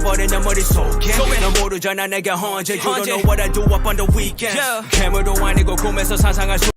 멈춰버린 내 머릿속에 너 모르잖아 내게 헌재 You don't know what I do up on the weekends 괴물도 아니고 꿈에서 상상할 수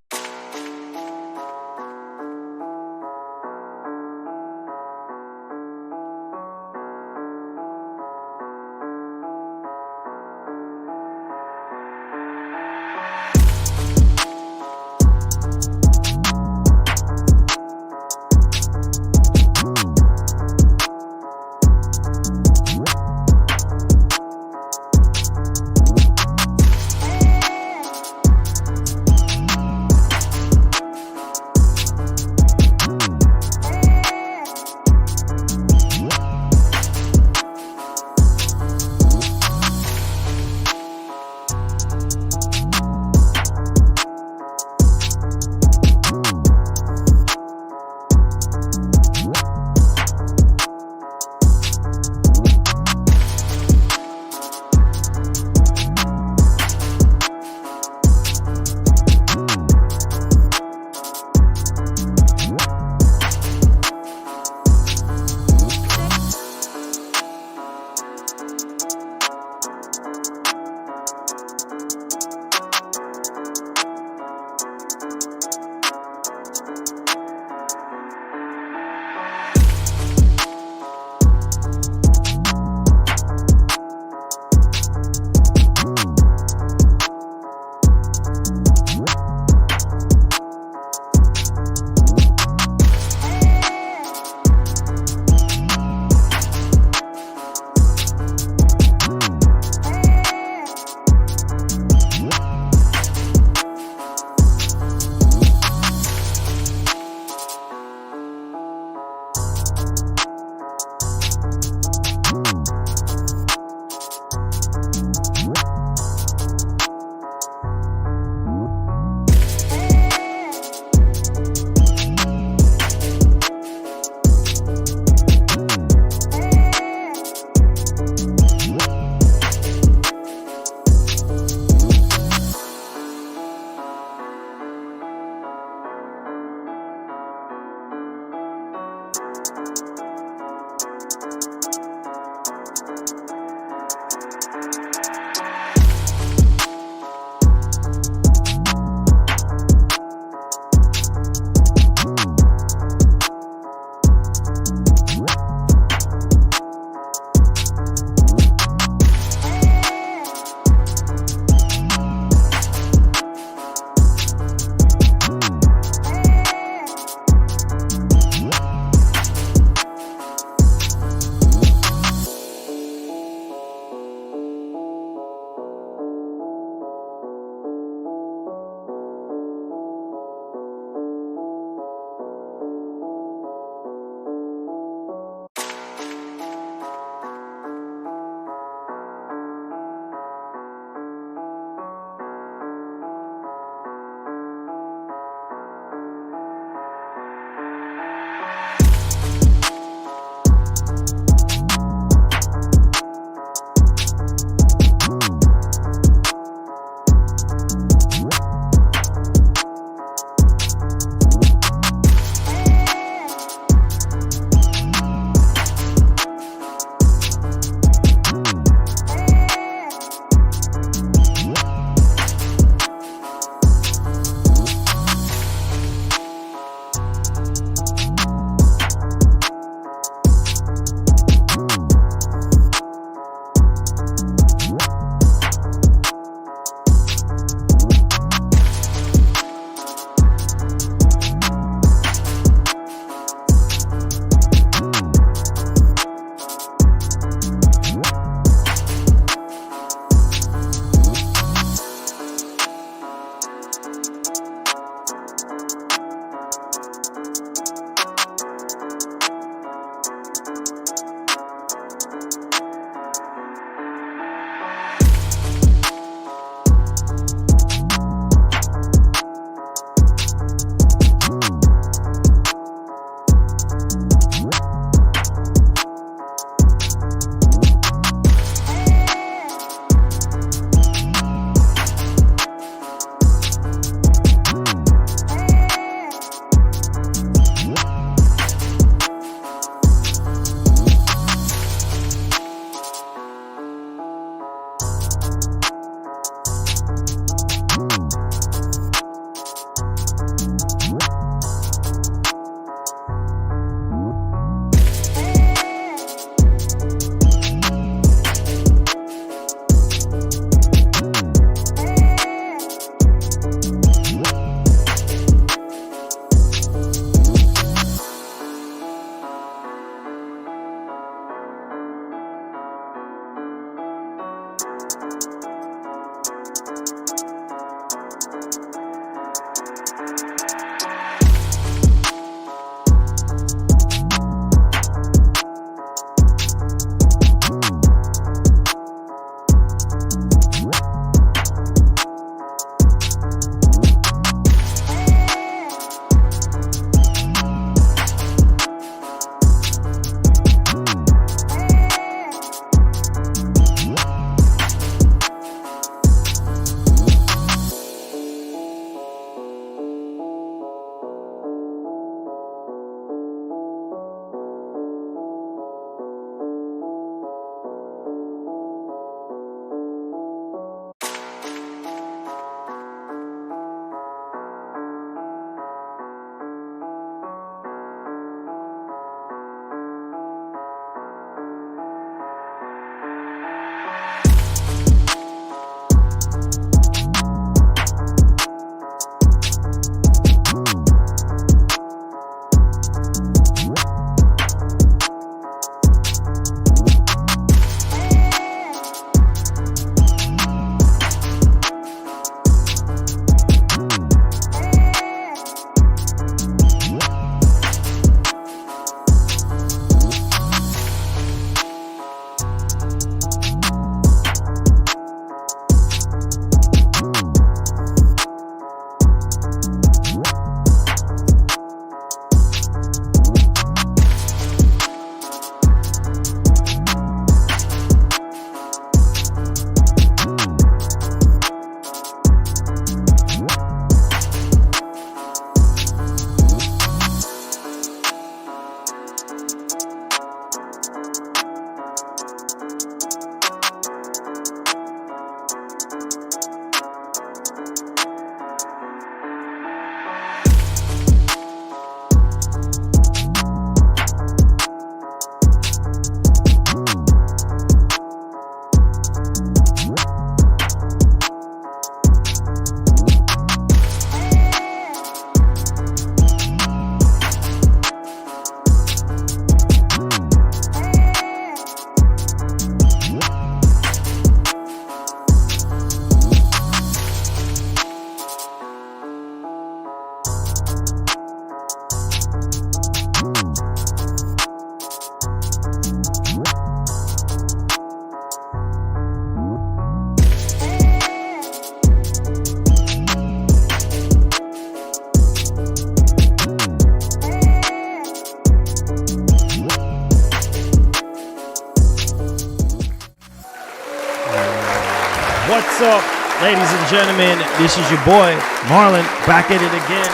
What's up, ladies and gentlemen? This is your boy, Marlon, back at it again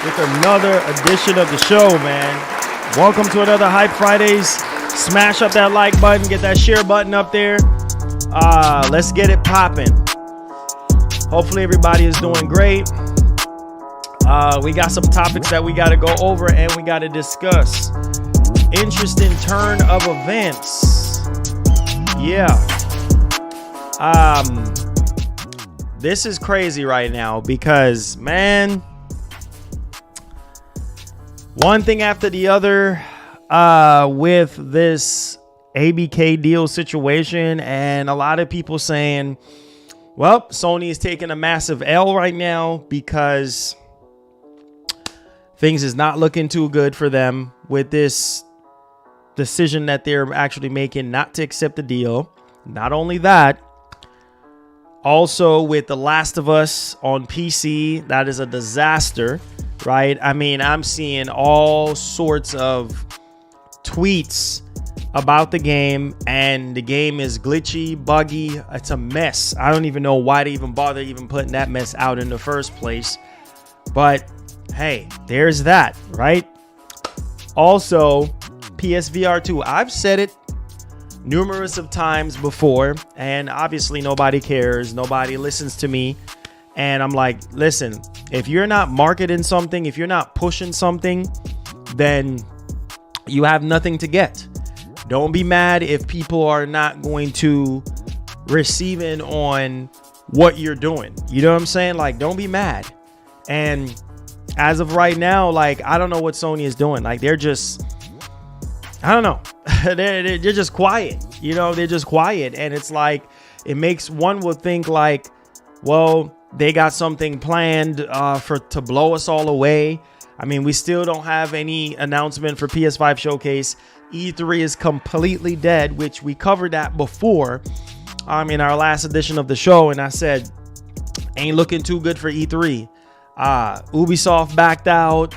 with another edition of the show, man. Welcome to another Hype Fridays. Smash up that like button, get that share button up there. Let's get it popping. Hopefully everybody is doing great. We got some topics that we got to go over and we got to discuss. Interesting turn of events. Yeah. This is crazy right now because, man, one thing after the other with this ABK deal situation, and a lot of people saying, well, Sony is taking a massive L right now because things is not looking too good for them with this decision that they're actually making not to accept the deal. Not only that, also with The Last of Us on PC, that is a disaster, right? I mean, I'm seeing all sorts of tweets about the game, and the game is glitchy, buggy. It's a mess. I don't even know why they even bother even putting that mess out in the first place. But hey, there's that, right? Also, PSVR 2. I've said it numerous of times before, and obviously nobody cares, nobody listens to me, and I'm like, listen, if you're not marketing something, if you're not pushing something, then you have nothing to get. Don't be mad if people are not going to receive in on what you're doing. You know what I'm saying? Like, don't be mad. And as of right now, like, I don't know what Sony is doing. Like, they're just, I don't know. they're just quiet. You know, they're just quiet. And it's like, it makes one would think like, well, they got something planned to blow us all away. I mean, we still don't have any announcement for PS5 showcase. E3 is completely dead, which we covered that before in our last edition of the show. And I said, ain't looking too good for E3. Ubisoft backed out.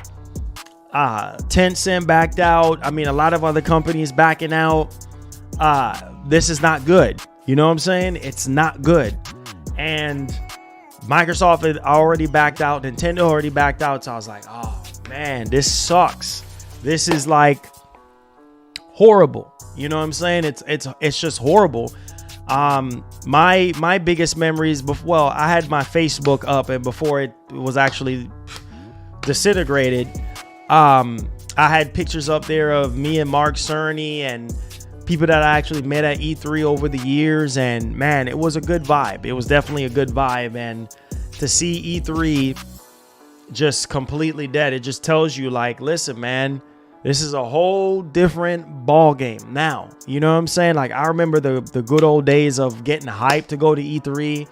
Tencent backed out. I mean, a lot of other companies backing out. This is not good. You know what I'm saying? It's not good. And Microsoft had already backed out. Nintendo already backed out. So I was like, oh man, this sucks. This is like horrible. You know what I'm saying? It's just horrible. My biggest memories before, I had my Facebook up, and before it was actually disintegrated, I had pictures up there of me and Mark Cerny and people that I actually met at E3 over the years. And man, it was a good vibe. It was definitely a good vibe. And to see E3 just completely dead, it just tells you like, listen, man, this is a whole different ball game now. You know what I'm saying? Like, I remember the good old days of getting hyped to go to E3,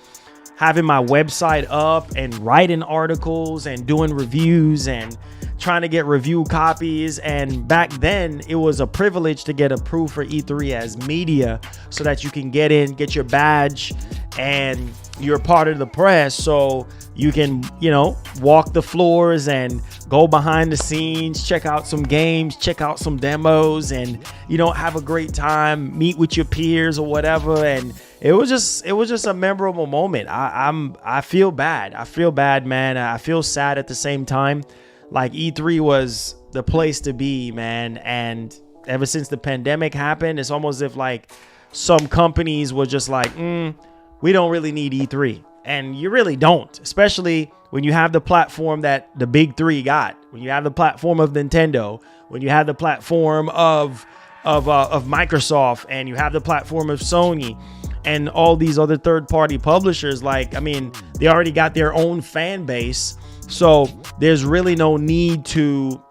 having my website up and writing articles and doing reviews and trying to get review copies. And back then it was a privilege to get approved for E3 as media so that you can get in, get your badge, and you're part of the press. So you can, you know, walk the floors and go behind the scenes, check out some games, check out some demos, and, you know, have a great time, meet with your peers or whatever. And it was just a memorable moment. I feel bad. I feel bad, man. I feel sad at the same time. Like, E3 was the place to be, man. And ever since the pandemic happened, it's almost as if like some companies were just like, we don't really need E3. And you really don't, especially when you have the platform that the big three got, when you have the platform of Nintendo, when you have the platform of Microsoft, and you have the platform of Sony and all these other third-party publishers. Like, I mean, they already got their own fan base. So there's really no need to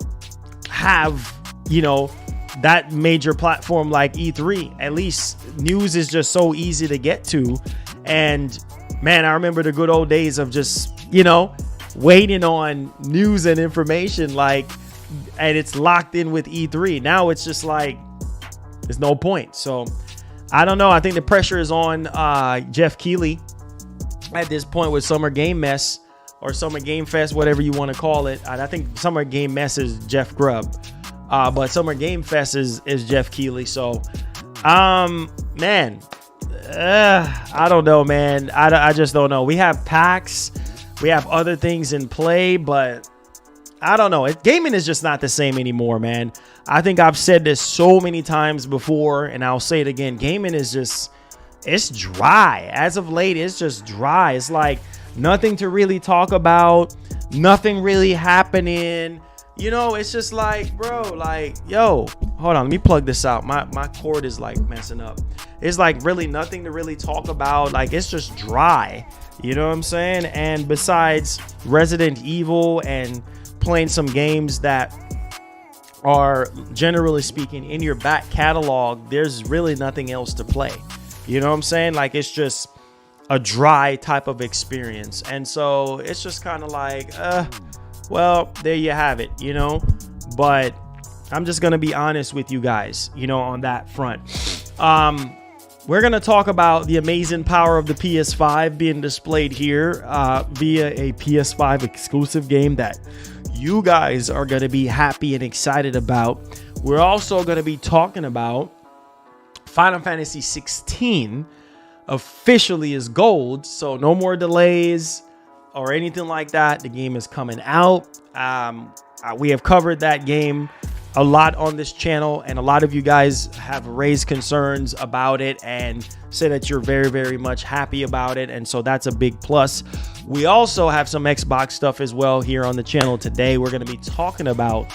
have, you know, that major platform like E3. At least news is just so easy to get to. And man, I remember the good old days of just, you know, waiting on news and information, like, and it's locked in with E3. Now it's just like, there's no point. So I don't know. I think the pressure is on Jeff Keighley at this point with Summer Game Mess or Summer Game Fest, whatever you want to call it. I think Summer Game Mess is Jeff Grubb, but Summer Game Fest is Jeff Keighley. So, man, I don't know, man. I just don't know. We have packs, we have other things in play, but I don't know. Gaming is just not the same anymore, man. I think I've said this so many times before, and I'll say it again. Gaming is just, it's dry. As of late, it's just dry. It's like nothing to really talk about, nothing really happening. You know, it's just like, bro, like, yo, hold on, let me plug this out. My cord is like messing up. It's like really nothing to really talk about. Like, it's just dry. You know what I'm saying? And besides Resident Evil and playing some games that are, generally speaking, in your back catalog, there's really nothing else to play. You know what I'm saying? Like, it's just a dry type of experience. And so it's just kind of like, well, there you have it, you know. But I'm just going to be honest with you guys, you know, on that front. We're going to talk about the amazing power of the PS5 being displayed here via a PS5 exclusive game that you guys are going to be happy and excited about. We're also going to be talking about Final Fantasy 16 officially is gold, so no more delays or anything like that. The game is coming out. We have covered that game a lot on this channel, and a lot of you guys have raised concerns about it and say that you're very, very much happy about it, and so that's a big plus. We also have some Xbox stuff as well here on the channel today. We're going to be talking about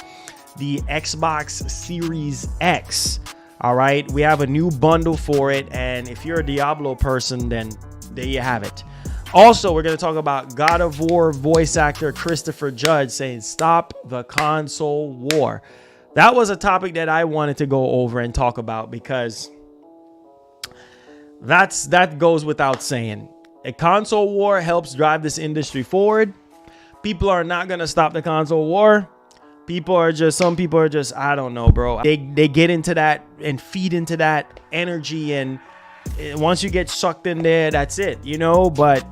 the Xbox Series X. All right, we have a new bundle for it, and if you're a Diablo person, then there you have it. Also, we're going to talk about God of War voice actor Christopher Judge saying, "Stop the console war." That was a topic that I wanted to go over and talk about because that goes without saying. A console war helps drive this industry forward. People are not going to stop the console war. Some people are just, I don't know, bro. They get into that and feed into that energy, and once you get sucked in there, that's it, you know. But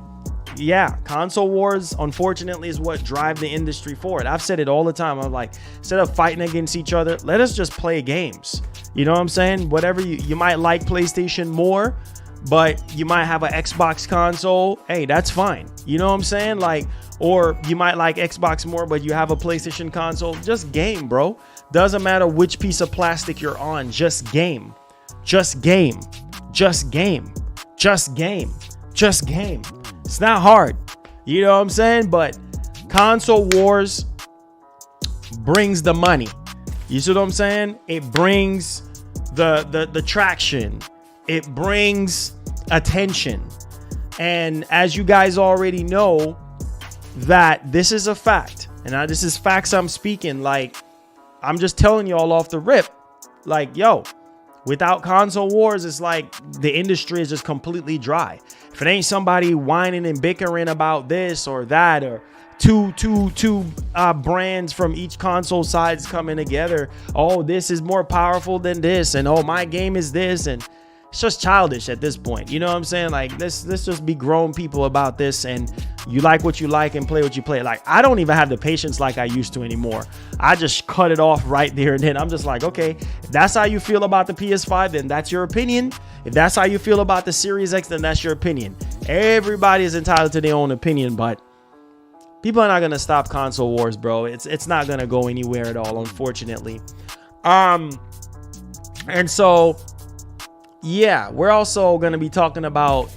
yeah, console wars, unfortunately, is what drive the industry forward. I've said it all the time. I'm like, instead of fighting against each other, let us just play games. You know what I'm saying? Whatever you might like PlayStation more, but you might have an Xbox console. Hey, that's fine. You know what I'm saying? Like, or you might like Xbox more, but you have a PlayStation console. Just game, bro. Doesn't matter which piece of plastic you're on. Just game. Just game. Just game. Just game. Just game. It's not hard. You know what I'm saying? But console wars brings the money. You see what I'm saying? It brings the traction. It brings attention. And as you guys already know, that this is a fact. And this is facts I'm speaking. Like, I'm just telling y'all off the rip. Like, yo, without console wars, it's like the industry is just completely dry. If it ain't somebody whining and bickering about this or that, or two brands from each console sides coming together. Oh, this is more powerful than this, and oh, my game is this, and it's just childish at this point. You know what I'm saying? Like, let's just be grown people about this, and you like what you like and play what you play. Like, I don't even have the patience like I used to anymore. I just cut it off right there and then. I'm just like, okay, if that's how you feel about the PS5, then that's your opinion. If that's how you feel about the Series X, then that's your opinion. Everybody is entitled to their own opinion, but people are not going to stop console wars, bro. It's not going to go anywhere at all, unfortunately. And so, yeah, we're also going to be talking about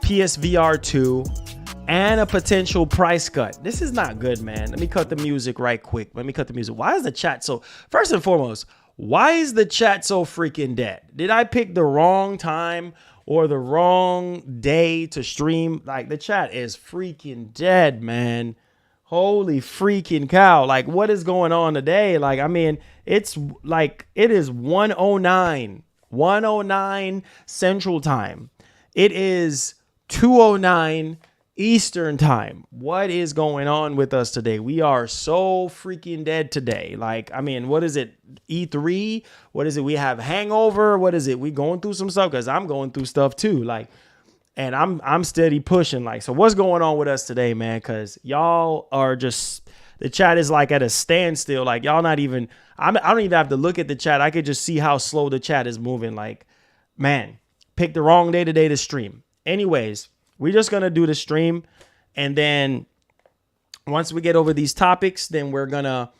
PSVR 2 and a potential price cut. This is not good, man. Let me cut the music right quick. Why is the chat so... First and foremost, why is the chat so freaking dead? Did I pick the wrong time or the wrong day to stream? Like, the chat is freaking dead, man. Holy freaking cow. Like, what is going on today? Like, I mean, it's like, it is 109 Central Time. It is 2:09 Eastern Time. What is going on with us today? We are so freaking dead today. Like, I mean, what is it? E3? What is it? We have hangover? What is it? We going through some stuff? Because I'm going through stuff too. Like, and I'm steady pushing. Like, so what's going on with us today, man? Because y'all are just, the chat is like at a standstill. Like, y'all not even, I don't even have to look at the chat. I could just see how slow the chat is moving. Like, man, picked the wrong day today to stream. Anyways, we're just going to do the stream. And then once we get over these topics, then we're gonna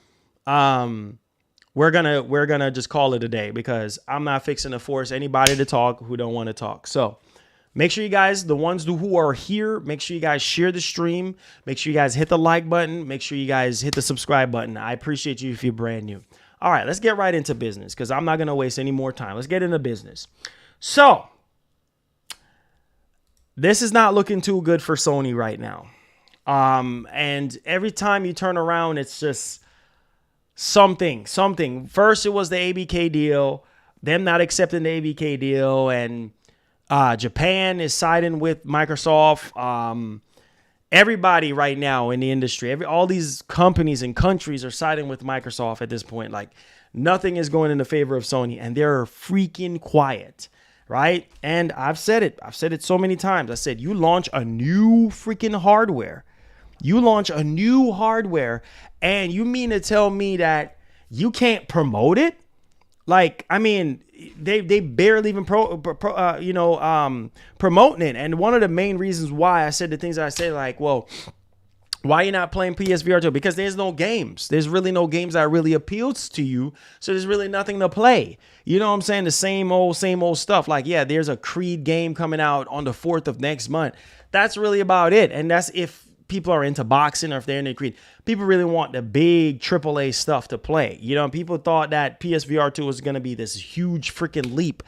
just call it a day, because I'm not fixing to force anybody to talk who don't want to talk. So make sure you guys, the ones who are here, make sure you guys share the stream. Make sure you guys hit the like button. Make sure you guys hit the subscribe button. I appreciate you if you're brand new. All right, let's get right into business, because I'm not going to waste any more time. Let's get into business. So this is not looking too good for Sony right now. And every time you turn around, it's just something. First, it was the ABK deal, them not accepting the ABK deal, and Japan is siding with Microsoft. Everybody right now in the industry, all these companies and countries are siding with Microsoft at this point. Like, nothing is going in the favor of Sony, and they're freaking quiet, right? And I've said it so many times. I said, you launch a new freaking hardware. And you mean to tell me that you can't promote it? Like, I mean, they barely even promoting it. And one of the main reasons why I said the things that I said, like, well, why are you not playing PSVR 2? Because there's no games. There's really no games that really appeals to you. So there's really nothing to play. You know what I'm saying? The same old stuff. Like, yeah, there's a Creed game coming out on the 4th of next month. That's really about it. And that's if people are into boxing or if they're into Creed. People really want the big AAA stuff to play. You know, people thought that PSVR 2 was going to be this huge freaking leap.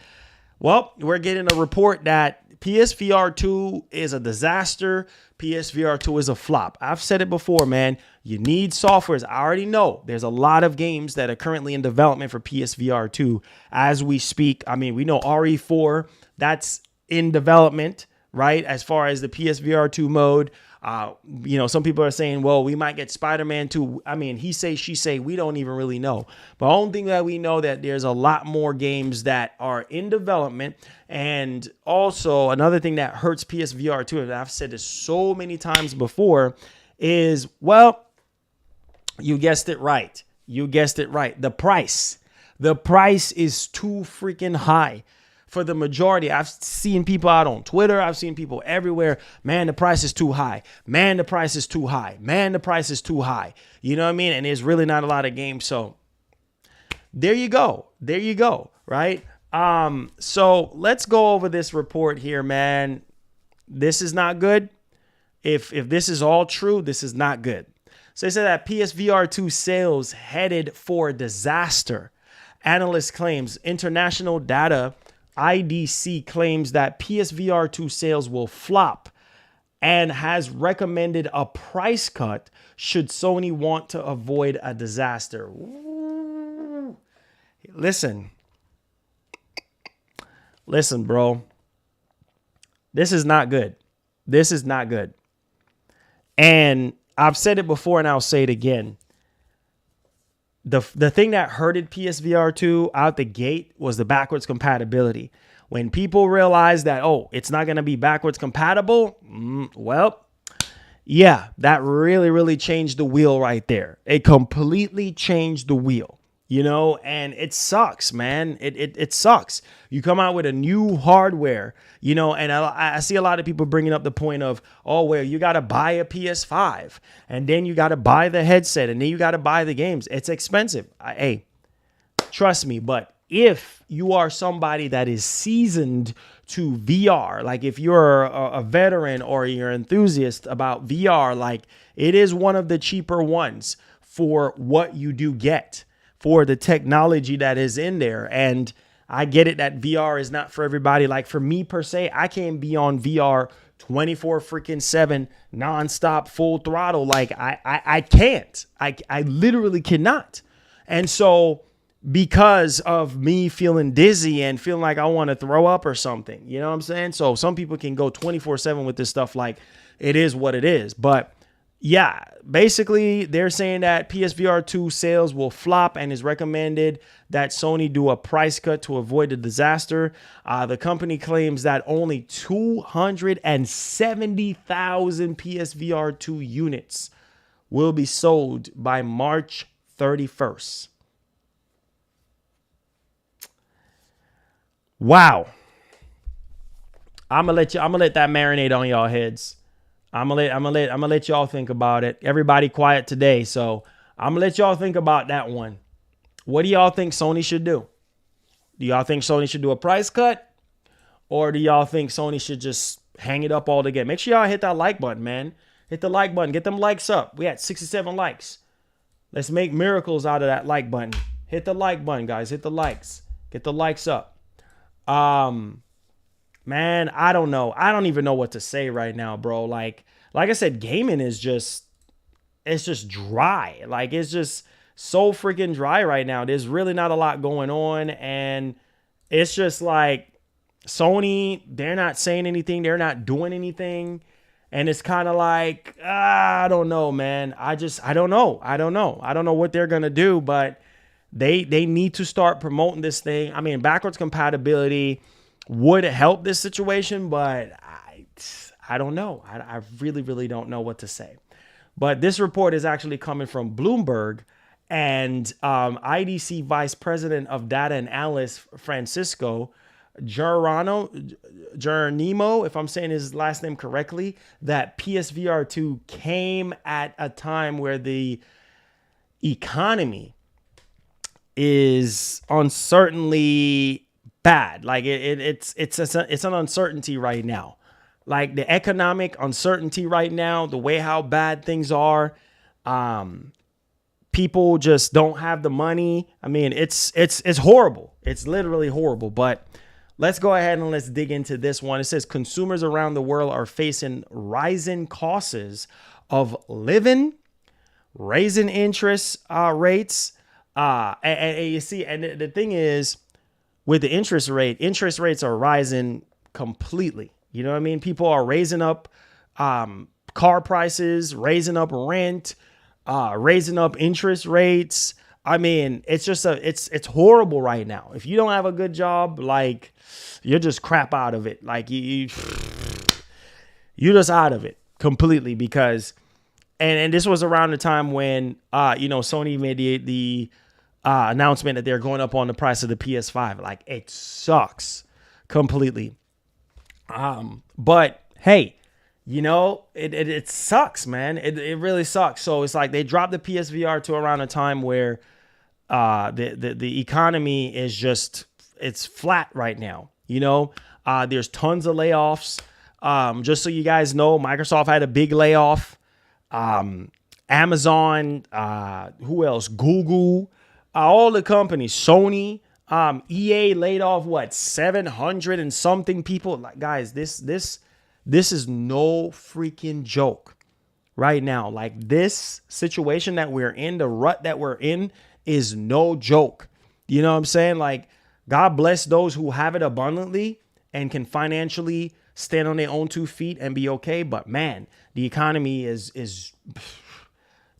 Well, we're getting a report that PSVR 2 is a disaster. PSVR 2 is a flop. I've said it before, man. You need softwares. I already know there's a lot of games that are currently in development for PSVR 2 as we speak. I mean, we know RE4, that's in development, right? As far as the PSVR 2 mode. Some people are saying, well, we might get Spider-Man 2. I mean, he say, she say, we don't even really know. But the only thing that we know that there's a lot more games that are in development. And also another thing that hurts PSVR 2, and I've said this so many times before, is, well, you guessed it right. The price. The price is too freaking high. For the majority, I've seen people out on Twitter. I've seen people everywhere. Man, the price is too high. Man, the price is too high. Man, the price is too high. You know what I mean? And there's really not a lot of games. So there you go. Right? So let's go over this report here, man. This is not good. If this is all true, this is not good. So they said that PSVR 2 sales headed for disaster. Analyst claims international data IDC claims that PSVR 2 sales will flop and has recommended a price cut should Sony want to avoid a disaster. Ooh. Listen, bro. This is not good. And I've said it before and I'll say it again. The thing that hurted PSVR 2 out the gate was the backwards compatibility. When people realized that, oh, it's not going to be backwards compatible, well, yeah, that really, really changed the wheel right there. It completely changed the wheel, and it sucks, man. It sucks. You come out with a new hardware, and I see a lot of people bringing up the point of, oh, well, you got to buy a PS5 and then you got to buy the headset and then you got to buy the games. It's expensive. Hey, trust me. But if you are somebody that is seasoned to VR, like if you're a veteran or you're an enthusiast about VR, like it is one of the cheaper ones for what you do get, for the technology that is in there. And I get it that VR is not for everybody. Like for me per se, I can't be on VR 24/7 nonstop, full throttle. Like I can't. I literally cannot. And so because of me feeling dizzy and feeling like I want to throw up or something, you know what I'm saying? So some people can go 24/7 with this stuff. Like it is what it is. But yeah, basically they're saying that PSVR 2 sales will flop and is recommended that Sony do a price cut to avoid a disaster. The company claims that only 270,000 PSVR 2 units will be sold by March 31st. Wow. I'm gonna let that marinate on y'all heads. I'm gonna let y'all think about it. Everybody quiet today, so I'm gonna let y'all think about that one. What do y'all think Sony should do? Do y'all think Sony should do a price cut? Or do y'all think Sony should just hang it up all together? Make sure y'all hit that like button, man. Hit the like button. Get them likes up. We had 67 likes. Let's make miracles out of that like button. Hit the like button, guys. Hit the likes. Get the likes up. Man, I don't know. I don't even know what to say right now, bro. Like I said, gaming is just, it's just dry. Like, it's just so freaking dry right now. There's really not a lot going on. And it's just like Sony, they're not saying anything. They're not doing anything. And it's kind of like, I don't know, man. I don't know. I don't know what they're going to do, but they need to start promoting this thing. I mean, backwards compatibility would help this situation, but I don't know. I really, really don't know what to say. But this report is actually coming from Bloomberg, and IDC Vice President of Data and Analyst Francisco Geronimo, if I'm saying his last name correctly, that PSVR 2 came at a time where the economy is uncertainly bad. Like it's an uncertainty right now. Like the economic uncertainty right now, the way how bad things are, people just don't have the money. I mean, it's horrible. It's literally horrible. But let's go ahead and let's dig into this one. It says consumers around the world are facing rising costs of living, raising interest rates. And you see, and the thing is, with the interest rates are rising completely. You know what I mean? People are raising up car prices, raising up rent, raising up interest rates. I mean, it's just it's horrible right now. If you don't have a good job, like, you're just crap out of it. Like you're just out of it completely, because and this was around the time when Sony made the announcement that they're going up on the price of the PS5. Like, it sucks completely. But hey, it sucks, man. It really sucks. So it's like they dropped the PSVR to around a time where the economy is just, it's flat right now. There's tons of layoffs. Just so you guys know, Microsoft had a big layoff. Amazon, who else? Google, all the companies, Sony, EA laid off 700 and something people. Like, guys, this is no freaking joke right now. Like, this situation that we're in, the rut that we're in, is no joke. You know what I'm saying? Like, God bless those who have it abundantly and can financially stand on their own 2 feet and be okay. But man, the economy is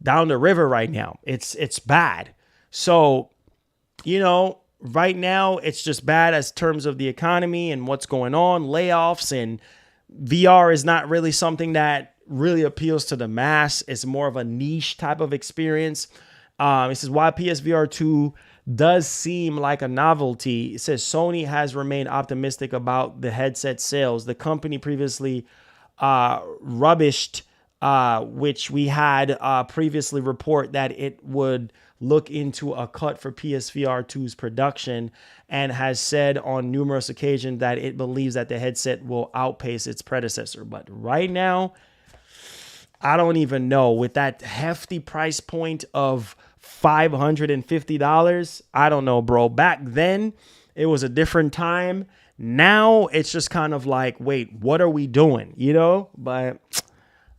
down the river right now. It's bad. So, right now it's just bad as terms of the economy and what's going on, layoffs, and VR is not really something that really appeals to the mass. It's more of a niche type of experience. This is why PSVR 2 does seem like a novelty. It says Sony has remained optimistic about the headset sales. The company previously rubbished, which we had previously report that it would look into a cut for PSVR 2's production, and has said on numerous occasions that it believes that the headset will outpace its predecessor. But right now, I don't even know. With that hefty price point of $550, I don't know, bro. Back then, it was a different time. Now, it's just kind of like, wait, what are we doing? But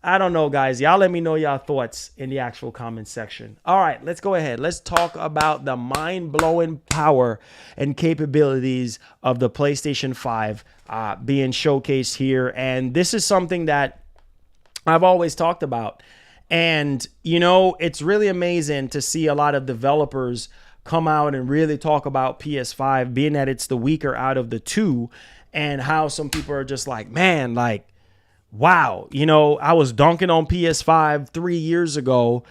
I don't know, guys. Y'all let me know y'all thoughts in the actual comment section. All right, let's go ahead. Let's talk about the mind-blowing power and capabilities of the PlayStation 5 being showcased here. And this is something that I've always talked about. And, it's really amazing to see a lot of developers come out and really talk about PS5, being that it's the weaker out of the two, and how some people are just like, man, like, wow, I was dunking on PS5 3 years ago.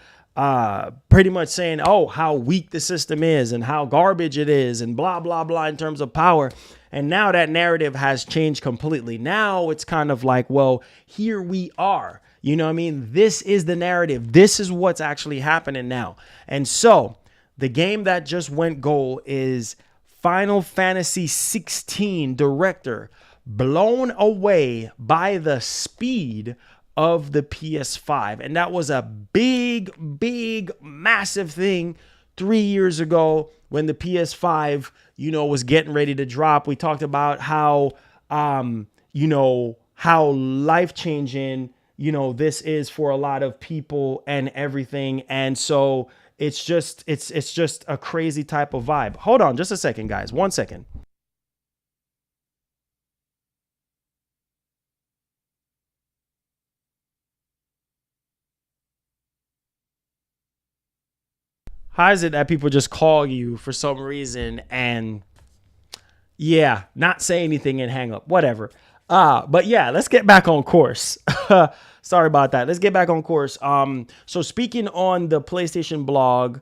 pretty much saying, oh, how weak the system is and how garbage it is and blah, blah, blah in terms of power. And now that narrative has changed completely. Now it's kind of like, well, here we are. You know what I mean? This is the narrative. This is what's actually happening now. And so the game that just went gold is Final Fantasy 16 director, blown away by the speed of the PS5. And that was a big, massive thing 3 years ago when the PS5, was getting ready to drop. We talked about how, how life-changing, this is for a lot of people and everything. And so it's just a crazy type of vibe. Hold on just a second, guys. 1 second. How is it that people just call you for some reason and not say anything and hang up? Whatever. But yeah, let's get back on course. Sorry about that. Let's get back on course. So speaking on the PlayStation blog,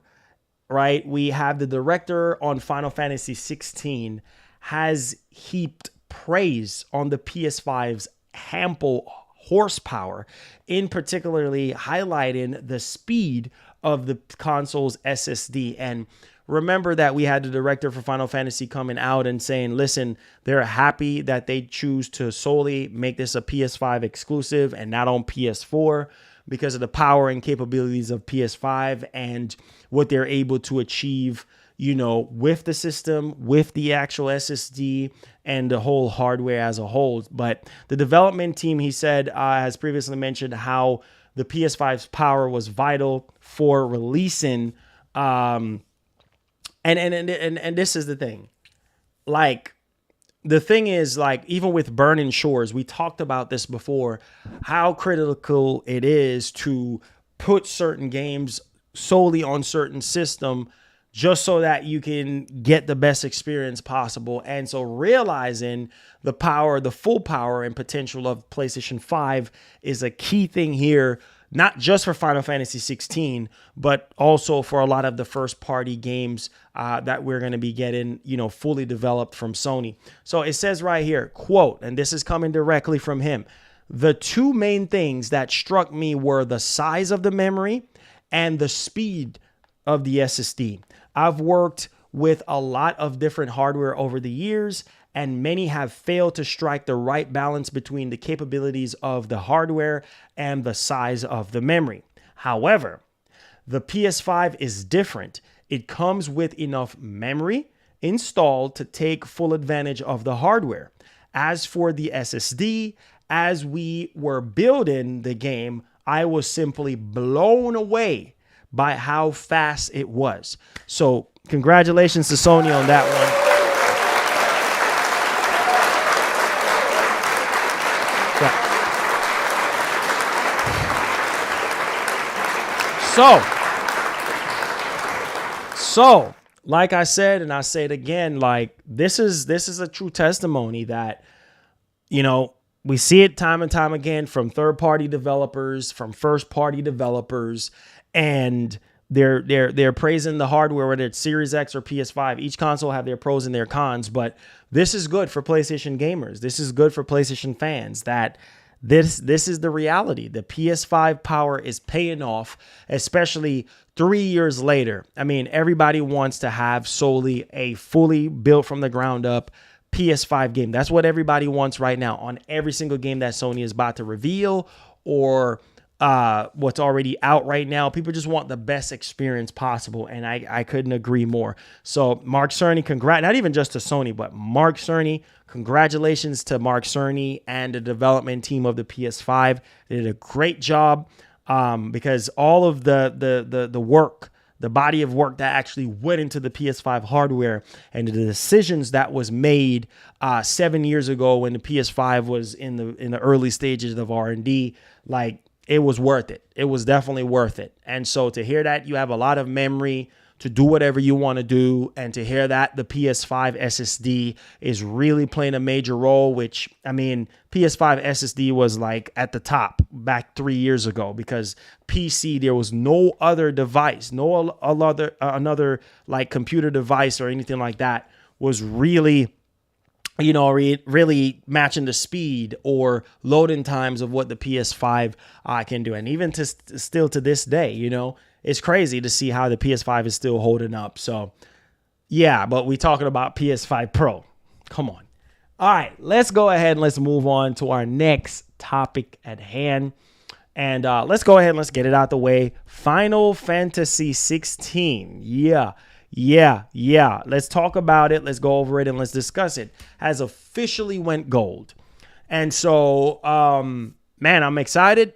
right, we have the director on Final Fantasy 16 has heaped praise on the PS5's ample horsepower, in particularly highlighting the speed of the console's SSD. And remember that we had the director for Final Fantasy coming out and saying, listen, they're happy that they choose to solely make this a PS5 exclusive and not on PS4 because of the power and capabilities of PS5 and what they're able to achieve, with the system, with the actual SSD and the whole hardware as a whole. But the development team, he said, has previously mentioned how the PS5's power was vital for releasing. And this is the thing. Like, the thing is, like, even with Burning Shores, we talked about this before, how critical it is to put certain games solely on certain system just so that you can get the best experience possible. And so realizing the power, the full power and potential of PlayStation 5 is a key thing here, not just for Final Fantasy 16, but also for a lot of the first party games that we're going to be getting, fully developed from Sony. So it says right here, quote, and this is coming directly from him: the two main things that struck me were the size of the memory and the speed of the SSD. I've worked with a lot of different hardware over the years, and many have failed to strike the right balance between the capabilities of the hardware and the size of the memory. However, the PS5 is different. It comes with enough memory installed to take full advantage of the hardware. As for the SSD, as we were building the game, I was simply blown away by how fast it was. So congratulations to Sony on that one. So, like I said, and I say it again, like this is a true testimony that, we see it time and time again from third-party developers, from first-party developers, and they're praising the hardware, whether it's Series X or PS5. Each console have their pros and their cons, but this is good for PlayStation gamers. This is good for PlayStation fans, that this is the reality. The PS5 power is paying off, especially 3 years later. I mean, everybody wants to have solely a fully built from the ground up PS5 game. That's what everybody wants right now on every single game that Sony is about to reveal or what's already out right now. People just want the best experience possible, and I couldn't agree more. So Mark Cerny, not even just to Sony, but Mark Cerny, congratulations to Mark Cerny and the development team of the PS5. They did a great job because all of the work, the body of work that actually went into the PS5 hardware and the decisions that was made 7 years ago when the PS5 was in the early stages of R&D, like, it was worth it. It was definitely worth it. And so to hear that you have a lot of memory to do whatever you want to do. And to hear that the PS5 SSD is really playing a major role, which, I mean, PS5 SSD was like at the top back 3 years ago, because PC, there was no other device, no other another like computer device or anything like that was really, you know, really matching the speed or loading times of what the PS5 can do. And even still to this day, you know, it's crazy to see how the PS5 is still holding up. So yeah, but we're talking about PS5 Pro. Come on. All right, let's go ahead and let's move on to our next topic at hand. And let's go ahead and let's get it out the way. Final Fantasy 16. Yeah. Let's talk about it. Let's go over it and let's discuss it. Has officially went gold. And so, man, I'm excited.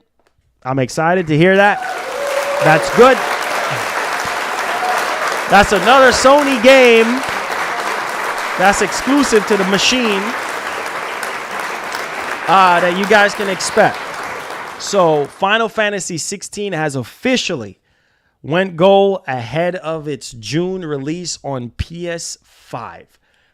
I'm excited to hear that. That's good. That's another Sony game that's exclusive to the machine that you guys can expect. So Final Fantasy 16 has officially went gold ahead of its June release on PS5.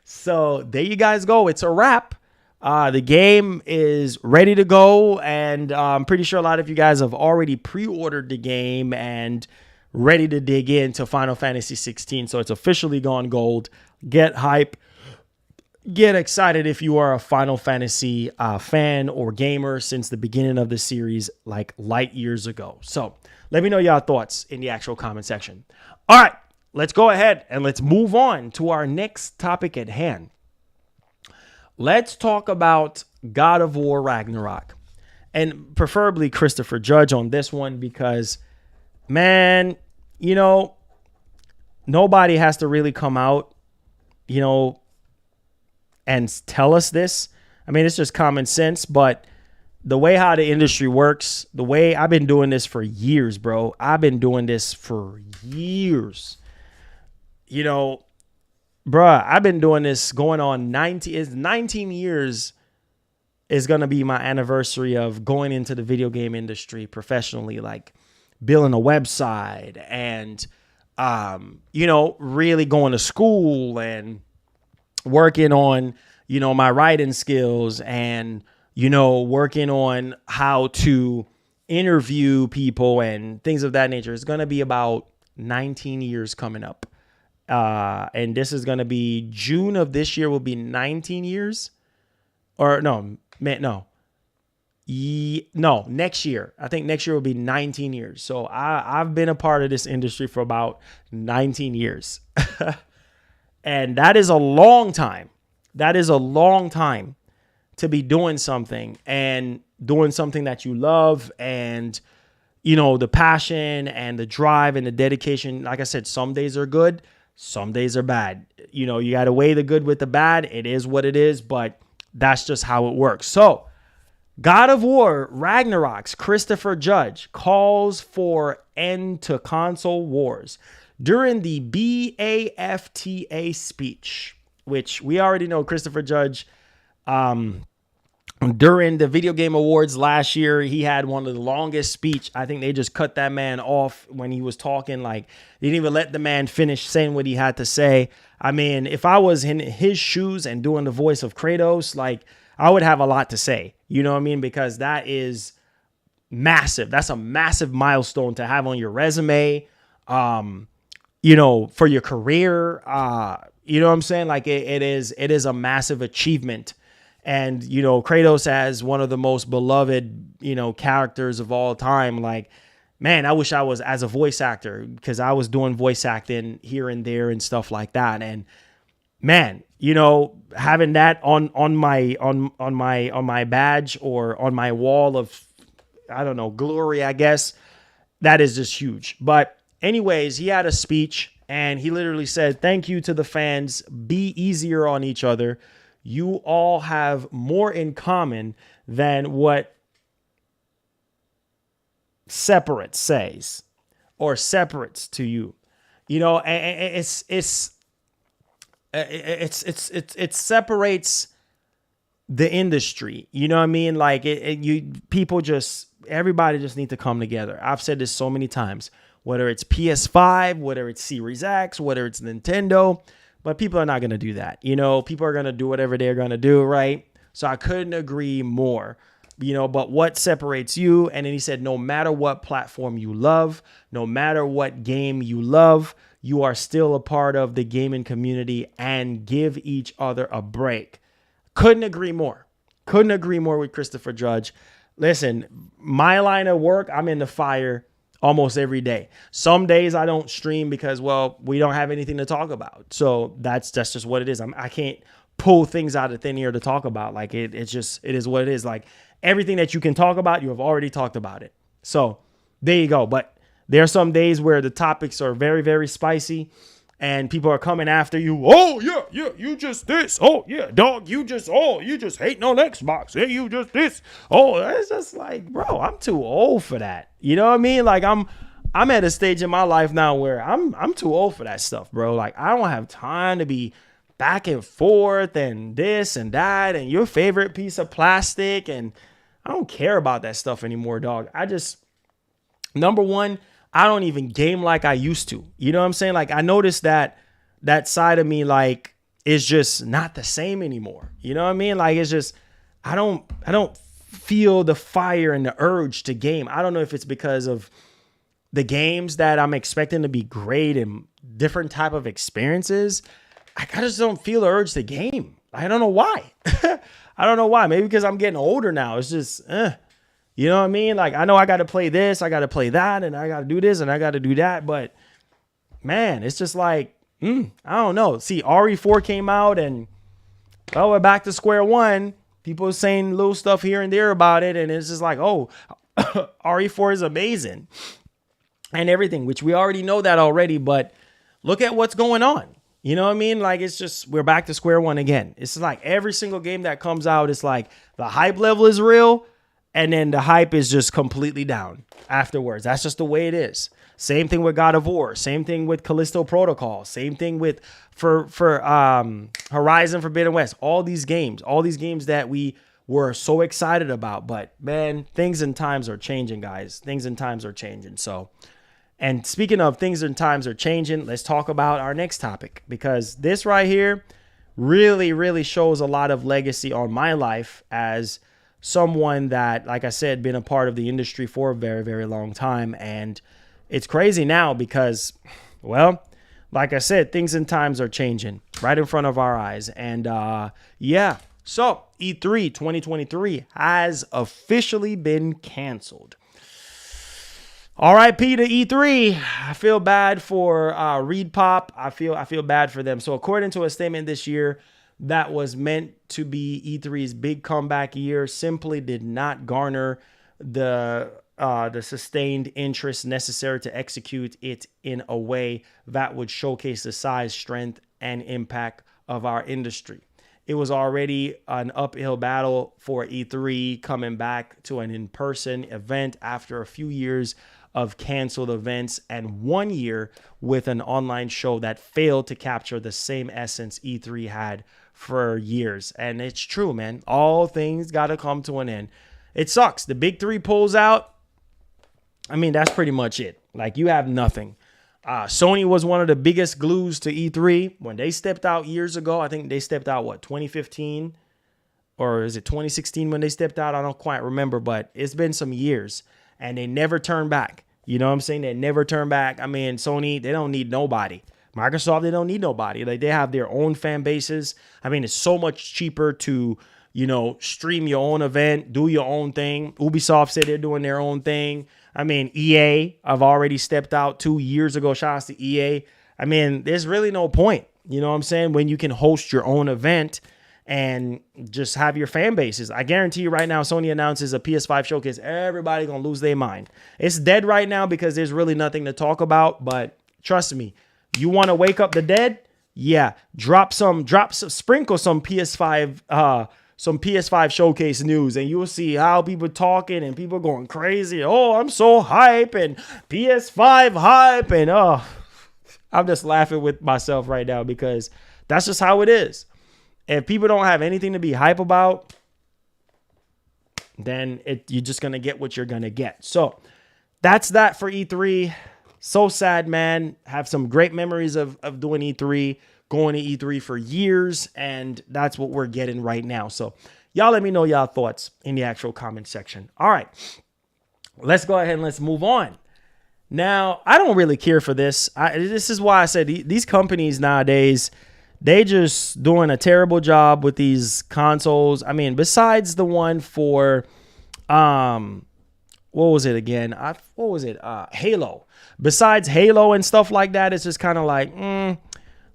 So there you guys go. It's a wrap. The game is ready to go, and I'm pretty sure a lot of you guys have already pre-ordered the game and ready to dig into Final Fantasy 16. So it's officially gone gold. Get hype. Get excited if you are a Final Fantasy fan or gamer since the beginning of the series, like light years ago. So let me know your thoughts in the actual comment section. All right, let's go ahead and let's move on to our next topic at hand. Let's talk about God of War Ragnarok, and preferably Christopher Judge on this one, because, man, you know, nobody has to really come out, you know, and tell us this. I mean, it's just common sense, but the way how the industry works, the way I've been doing this for years, bro. I've been doing this for years. You know, bruh, I've been doing this going on 19 years is going to be my anniversary of going into the video game industry professionally, like building a website and, you know, really going to school and working on, you know, my writing skills and, you know, working on how to interview people and things of that nature. It's going to be about 19 years coming up. And this is going to be June of this year will be 19 years or no, next year. I think next year will be 19 years. So I've been a part of this industry for about 19 years. And that is a long time. That is a long time to be doing something and doing something that you love, and, you know, the passion and the drive and the dedication. Like I said, some days are good. Some days are bad. You know, you got to weigh the good with the bad. It is what it is, but that's just how it works. So God of War Ragnarok's Christopher Judge calls for end to console wars during the BAFTA speech, which we already know Christopher Judge, during the Video Game Awards last year, he had one of the longest speech. I think they just cut that man off when he was talking. Like, they didn't even let the man finish saying what he had to say. I mean, if I was in his shoes and doing the voice of Kratos, like, I would have a lot to say. You know what I mean? Because that is massive. That's a massive milestone to have on your resume, you know, for your career. You know what I'm saying? Like, it is a massive achievement. And, you know, Kratos as one of the most beloved, you know, characters of all time. Like, man, I wish I was as a voice actor, because I was doing voice acting here and there and stuff like that. And man, you know, having that on my badge or on my wall of, I don't know, glory, I guess, that is just huge. But anyways, he had a speech and he literally said, "Thank you to the fans. Be easier on each other. You all have more in common than what separates says or separates to you." You know, it separates the industry. You know what I mean? Like, everybody just need to come together. I've said this so many times. whether it's PS5, whether it's Series X, whether it's Nintendo. But people are not going to do that. You know, people are going to do whatever they're going to do, right? So I couldn't agree more. You know, but what separates you? And then he said, no matter what platform you love, no matter what game you love, you are still a part of the gaming community, and give each other a break. Couldn't agree more. Couldn't agree more with Christopher Judge. Listen, my line of work, I'm in the fire almost every day. Some days I don't stream because, well, we don't have anything to talk about. So that's just what it is. I can't pull things out of thin air to talk about. Like it is what it is. Like everything that you can talk about, you have already talked about it. So there you go. But there are some days where the topics are very, very spicy and people are coming after you. Oh yeah, you just this. Oh yeah, dog, you just hating on Xbox. Yeah, you just this. Oh, it's just like, bro, I'm too old for that. You know what I mean? Like I'm at a stage in my life now where I'm too old for that stuff, bro. Like I don't have time to be back and forth and this and that and your favorite piece of plastic, and I don't care about that stuff anymore, dog. Number one, I don't even game like I used to. You know what I'm saying? Like I noticed that side of me, like, is just not the same anymore. You know what I mean? Like it's just, I don't feel the fire and the urge to game. I don't know if it's because of the games that I'm expecting to be great and different type of experiences. I just don't feel the urge to game. I don't know why. I don't know why. Maybe because I'm getting older now. It's just, you know what I mean? Like, I know I got to play this, I got to play that, and I got to do this, and I got to do that. But, man, it's just like, I don't know. See, RE4 came out, and, well, we're back to square one. People are saying little stuff here and there about it, and it's just like, oh, RE4 is amazing and everything, which we already know that already. But look at what's going on. You know what I mean? Like, it's just, we're back to square one again. It's like every single game that comes out, it's like the hype level is real, and then the hype is just completely down afterwards. That's just the way it is. Same thing with God of War. Same thing with Callisto Protocol. Same thing with for Horizon Forbidden West. All these games that we were so excited about. But, man, things and times are changing, guys. Things and times are changing. So, and speaking of things and times are changing, let's talk about our next topic, because this right here really, really shows a lot of legacy on my life as someone that, like I said, been a part of the industry for a very, very long time. And it's crazy now because, well, like I said, things and times are changing right in front of our eyes. And yeah, so E3 2023 has officially been canceled. R.I.P. to E3. I feel bad for ReedPop. I feel bad for them. So according to a statement this year that was meant to be E3's big comeback year, simply did not garner the sustained interest necessary to execute it in a way that would showcase the size, strength, and impact of our industry. It was already an uphill battle for E3 coming back to an in-person event after a few years of canceled events and 1 year with an online show that failed to capture the same essence E3 had for years. And it's true, man. All things got to come to an end. It sucks. The big three pulls out. I mean, that's pretty much it. Like, you have nothing. Sony was one of the biggest glues to E3 when they stepped out years ago. I think they stepped out, 2015? Or is it 2016 when they stepped out? I don't quite remember, but it's been some years. And they never turn back. You know what I'm saying? They never turn back. I mean, Sony, they don't need nobody. Microsoft, they don't need nobody. Like, they have their own fan bases. I mean, it's so much cheaper to, stream your own event, do your own thing. Ubisoft said they're doing their own thing. I mean, EA, I've already stepped out 2 years ago. Shout out to EA. I mean, there's really no point. You know what I'm saying? When you can host your own event and just have your fan bases. I guarantee you right now, Sony announces a PS5 showcase, everybody gonna lose their mind. It's dead right now because there's really nothing to talk about, but trust me, you want to wake up the dead? Yeah, sprinkle some PS5 showcase news, and you'll see how people talking and people going crazy. Oh, I'm so hype, and PS5 hype, and I'm just laughing with myself right now because that's just how it is. If people don't have anything to be hype about, then you're just going to get what you're going to get. So that's that for E3. So sad, man. Have some great memories of doing E3, going to E3 for years, and that's what we're getting right now. So y'all let me know y'all thoughts in the actual comment section. All right, let's go ahead and let's move on. Now, I don't really care for this. This is why I said these companies nowadays, they just doing a terrible job with these consoles. I mean, besides the one for, what was it again? Halo. Besides Halo and stuff like that, it's just kind of like,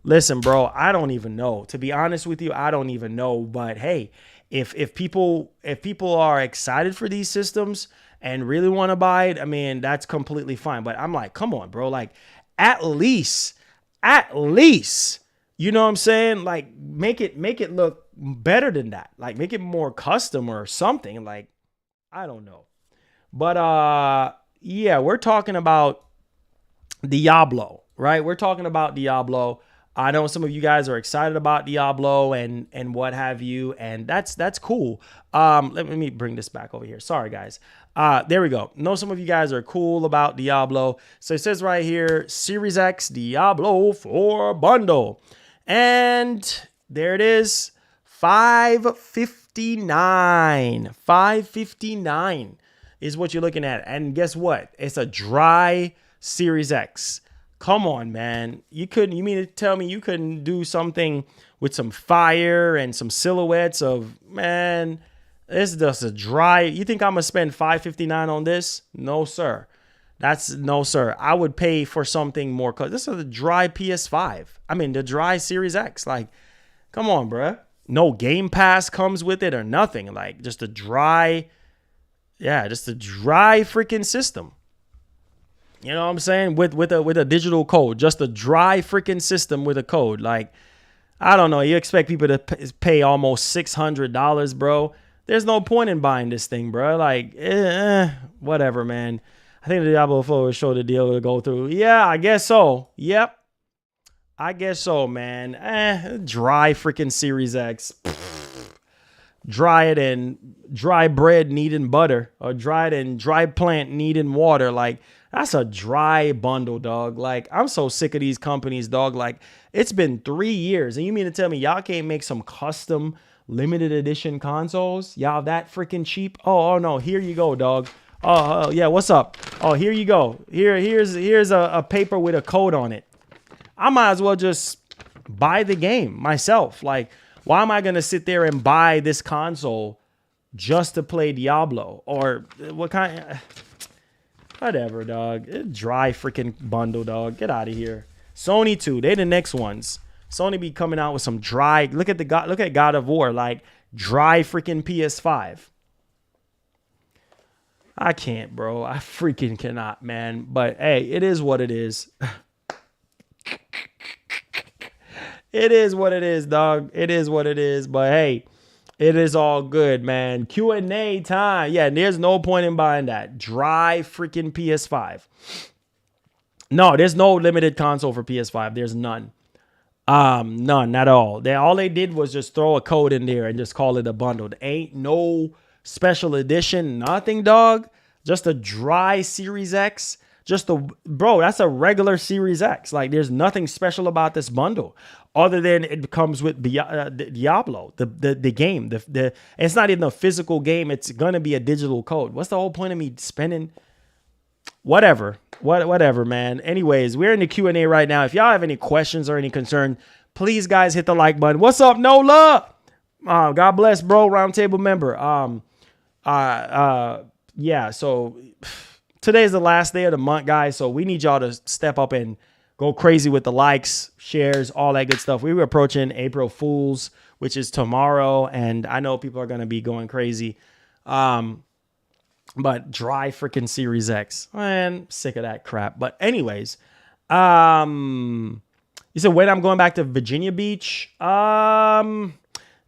listen, bro, I don't even know. To be honest with you, I don't even know. But hey, if people are excited for these systems and really want to buy it, I mean, that's completely fine. But I'm like, come on, bro. Like, at least, you know what I'm saying? Like, make it look better than that. Like, make it more custom or something. Like, I don't know. But yeah, we're talking about Diablo, right? We're talking about Diablo. I know some of you guys are excited about Diablo and what have you, and that's cool. Let me bring this back over here. Sorry, guys. There we go. Know some of you guys are cool about Diablo. So it says right here, Series X Diablo 4 bundle. And there it is, $559. $559 is what you're looking at. And guess what? It's a dry Series X. Come on, man. You mean to tell me you couldn't do something with some fire and some silhouettes of, man, it's just a dry. You think I'm going to spend $559 on this? No, sir. No, sir. I would pay for something more. This is a dry PS5. I mean, the dry Series X. Like, come on, bruh. No Game Pass comes with it or nothing. Like, just a dry freaking system. You know what I'm saying? With a digital code, just a dry freaking system with a code. Like, I don't know. You expect people to pay almost $600, bro. There's no point in buying this thing, bro. Like, whatever, man. I think the Diablo 4 showed the deal to go through. Yeah, I guess so. Yep. I guess so, man. Dry freaking Series X. Dry it and dry bread needing butter, or dry it and dry plant needing water. Like, that's a dry bundle, dog. Like, I'm so sick of these companies, dog. Like, it's been 3 years, and you mean to tell me y'all can't make some custom limited edition consoles? Y'all that freaking cheap? Oh no, here you go, dog. Oh yeah, what's up? Oh, here you go. Here's a paper with a code on it. I might as well just buy the game myself. Like, why am I gonna sit there and buy this console just to play Diablo? Or what kind? Whatever, dog. Dry freaking bundle, dog. Get out of here. Sony too. They the next ones. Sony be coming out with some dry. Look at God of War, like dry freaking PS5. I can't, bro. I freaking cannot, man. But hey, it is what it is. It is what it is, dog. It is what it is. But hey, it is all good, man. Q&A time. Yeah, there's no point in buying that. Dry freaking PS5. No, there's no limited console for PS5. There's none. None at all. All they did was just throw a code in there and just call it a bundle. There ain't no special edition, nothing, dog. Just a dry Series X. Bro, that's a regular Series X. Like, there's nothing special about this bundle other than it comes with Diablo, the game. It's not even a physical game. It's gonna be a digital code. What's the whole point of me spending? Whatever, man. Anyways, we're in the Q&A right now. If y'all have any questions or any concern, please, guys, hit the like button. What's up, Nola? God bless, bro. Roundtable member. Yeah. So today's the last day of the month, guys. So we need y'all to step up and go crazy with the likes, shares, all that good stuff. We were approaching April Fools, which is tomorrow, and I know people are gonna be going crazy. But dry freaking Series X, man, sick of that crap. But anyways, you said when I'm going back to Virginia Beach. Don't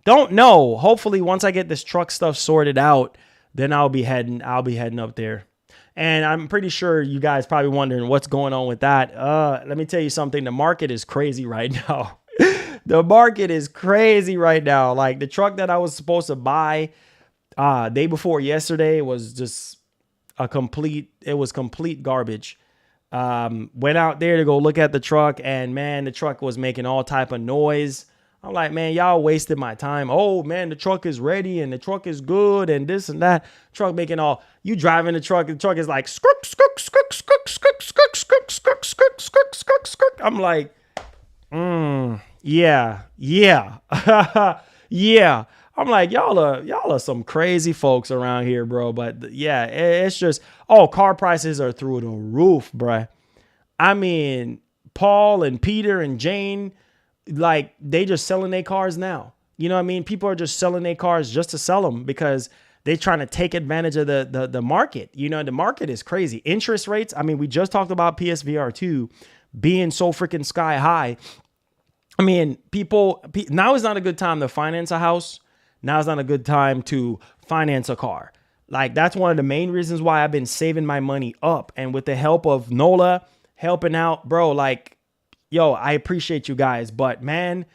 know. Hopefully, once I get this truck stuff sorted out, then I'll be heading up there. And I'm pretty sure you guys probably wondering what's going on with that. Let me tell you something. The market is crazy right now. The market is crazy right now. Like, the truck that I was supposed to buy day before yesterday was just complete garbage. Went out there to go look at the truck, and man, the truck was making all type of noise. I'm like, man, y'all wasted my time. Oh man, the truck is ready and the truck is good and this and that. Truck making all, you driving the truck is like skirk, skirk, skirk, skirk, skirk, skirk, skirk, skirk, skirk, skirk, skirk, skirk. I'm like, yeah. Yeah. I'm like, y'all are some crazy folks around here, bro. But yeah, it's just, car prices are through the roof, bruh. I mean, Paul and Peter and Jane, like, they just selling their cars now. You know what I mean? People are just selling their cars just to sell them because they're trying to take advantage of the market. You know, the market is crazy. Interest rates, I mean, we just talked about PSVR 2 being so freaking sky high. I mean, now is not a good time to finance a house. Now is not a good time to finance a car. Like, that's one of the main reasons why I've been saving my money up. And with the help of NOLA helping out, bro, like, yo, I appreciate you guys. But man,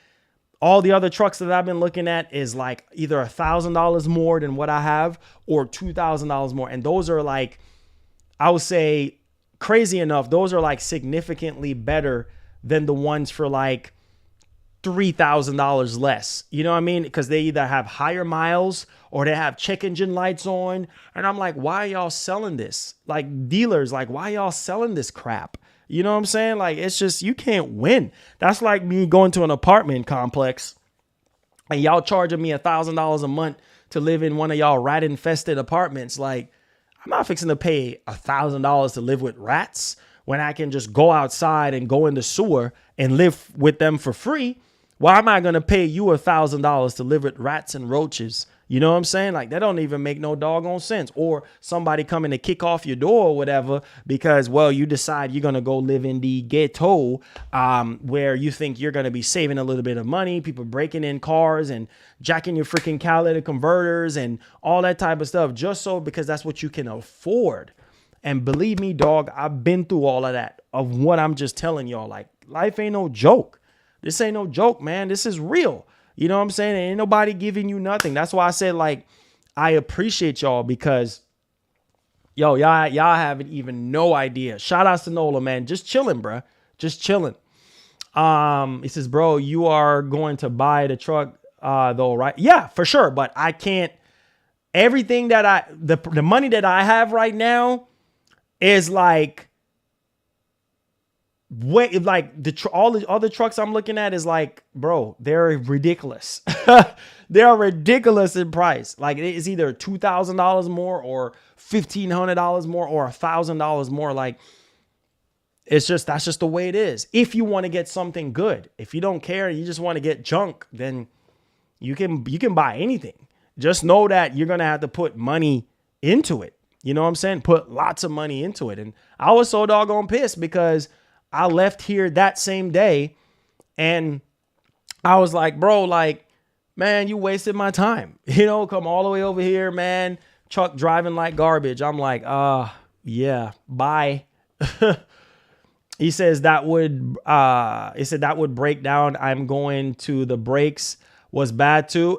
all the other trucks that I've been looking at is like either $1,000 more than what I have or $2,000 more. And those are like, I would say, crazy enough, those are like significantly better than the ones for like $3,000 less. You know what I mean? Because they either have higher miles or they have check engine lights on. And I'm like, why are y'all selling this? Like, dealers, like, why y'all selling this crap? You know what I'm saying? Like, it's just, you can't win. That's like me going to an apartment complex and y'all charging me $1,000 a month to live in one of y'all rat infested apartments. Like, I'm not fixing to pay $1,000 to live with rats when I can just go outside and go in the sewer and live with them for free. Why am I going to pay you $1,000 to live with rats and roaches? You know what I'm saying? Like, that don't even make no doggone sense. Or somebody coming to kick off your door or whatever because, well, you decide you're going to go live in the ghetto where you think you're going to be saving a little bit of money. People breaking in cars and jacking your freaking catalytic converters and all that type of stuff just so because that's what you can afford. And believe me, dog, I've been through all of that of what I'm just telling y'all. Like, life ain't no joke. This ain't no joke, man. This is real. You know what I'm saying? Ain't nobody giving you nothing. That's why I said, like, I appreciate y'all because, yo, y'all haven't even no idea. Shout outs to Nola, man. Just chilling, bro. Just chilling. He says, bro, you are going to buy the truck, though, right? Yeah, for sure. But I can't. Everything that the money that I have right now is like, all the other trucks I'm looking at is like, bro, they're ridiculous. They're ridiculous in price. Like, it's either $2,000 more or $1,500 more or $1,000 more. Like, that's just the way it is. If you want to get something good, if you don't care, you just want to get junk, then you can buy anything. Just know that you're going to have to put money into it. You know what I'm saying? Put lots of money into it. And I was so doggone pissed because I left here that same day and I was like, bro, like, man, you wasted my time. You know, come all the way over here, man. Truck driving like garbage. I'm like, yeah, bye. He says that would break down. I'm going to the brakes was bad too.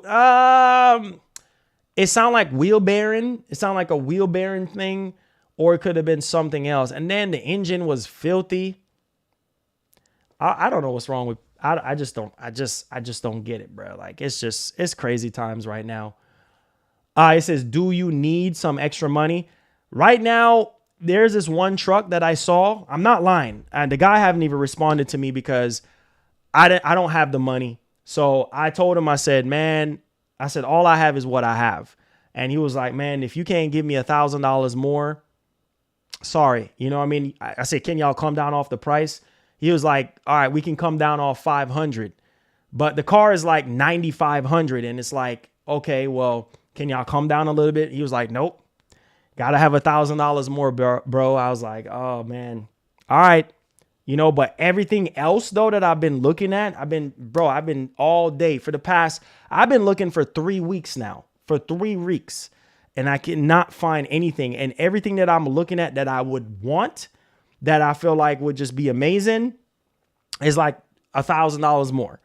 It sounded like wheel bearing. It sounded like a wheel bearing thing, or it could have been something else. And then the engine was filthy. I don't know what's wrong with. I just don't get it, bro. Like, it's crazy times right now. It says, do you need some extra money right now? There's this one truck that I saw. I'm not lying. And the guy haven't even responded to me because I don't have the money. So I told him, I said, all I have is what I have. And he was like, man, if you can't give me $1,000 more, sorry. You know what I mean? I said, can y'all come down off the price? He was like, all right, we can come down off 500, but the car is like 9,500. And it's like, okay, well, can y'all come down a little bit? He was like, nope, gotta have $1,000 more, bro. I was like, oh man. All right. You know, but everything else though, that I've been looking at, I've been all day I've been looking for 3 weeks now, and I cannot find anything. And everything that I'm looking at that I would want, that I feel like would just be amazing, is like $1,000 more,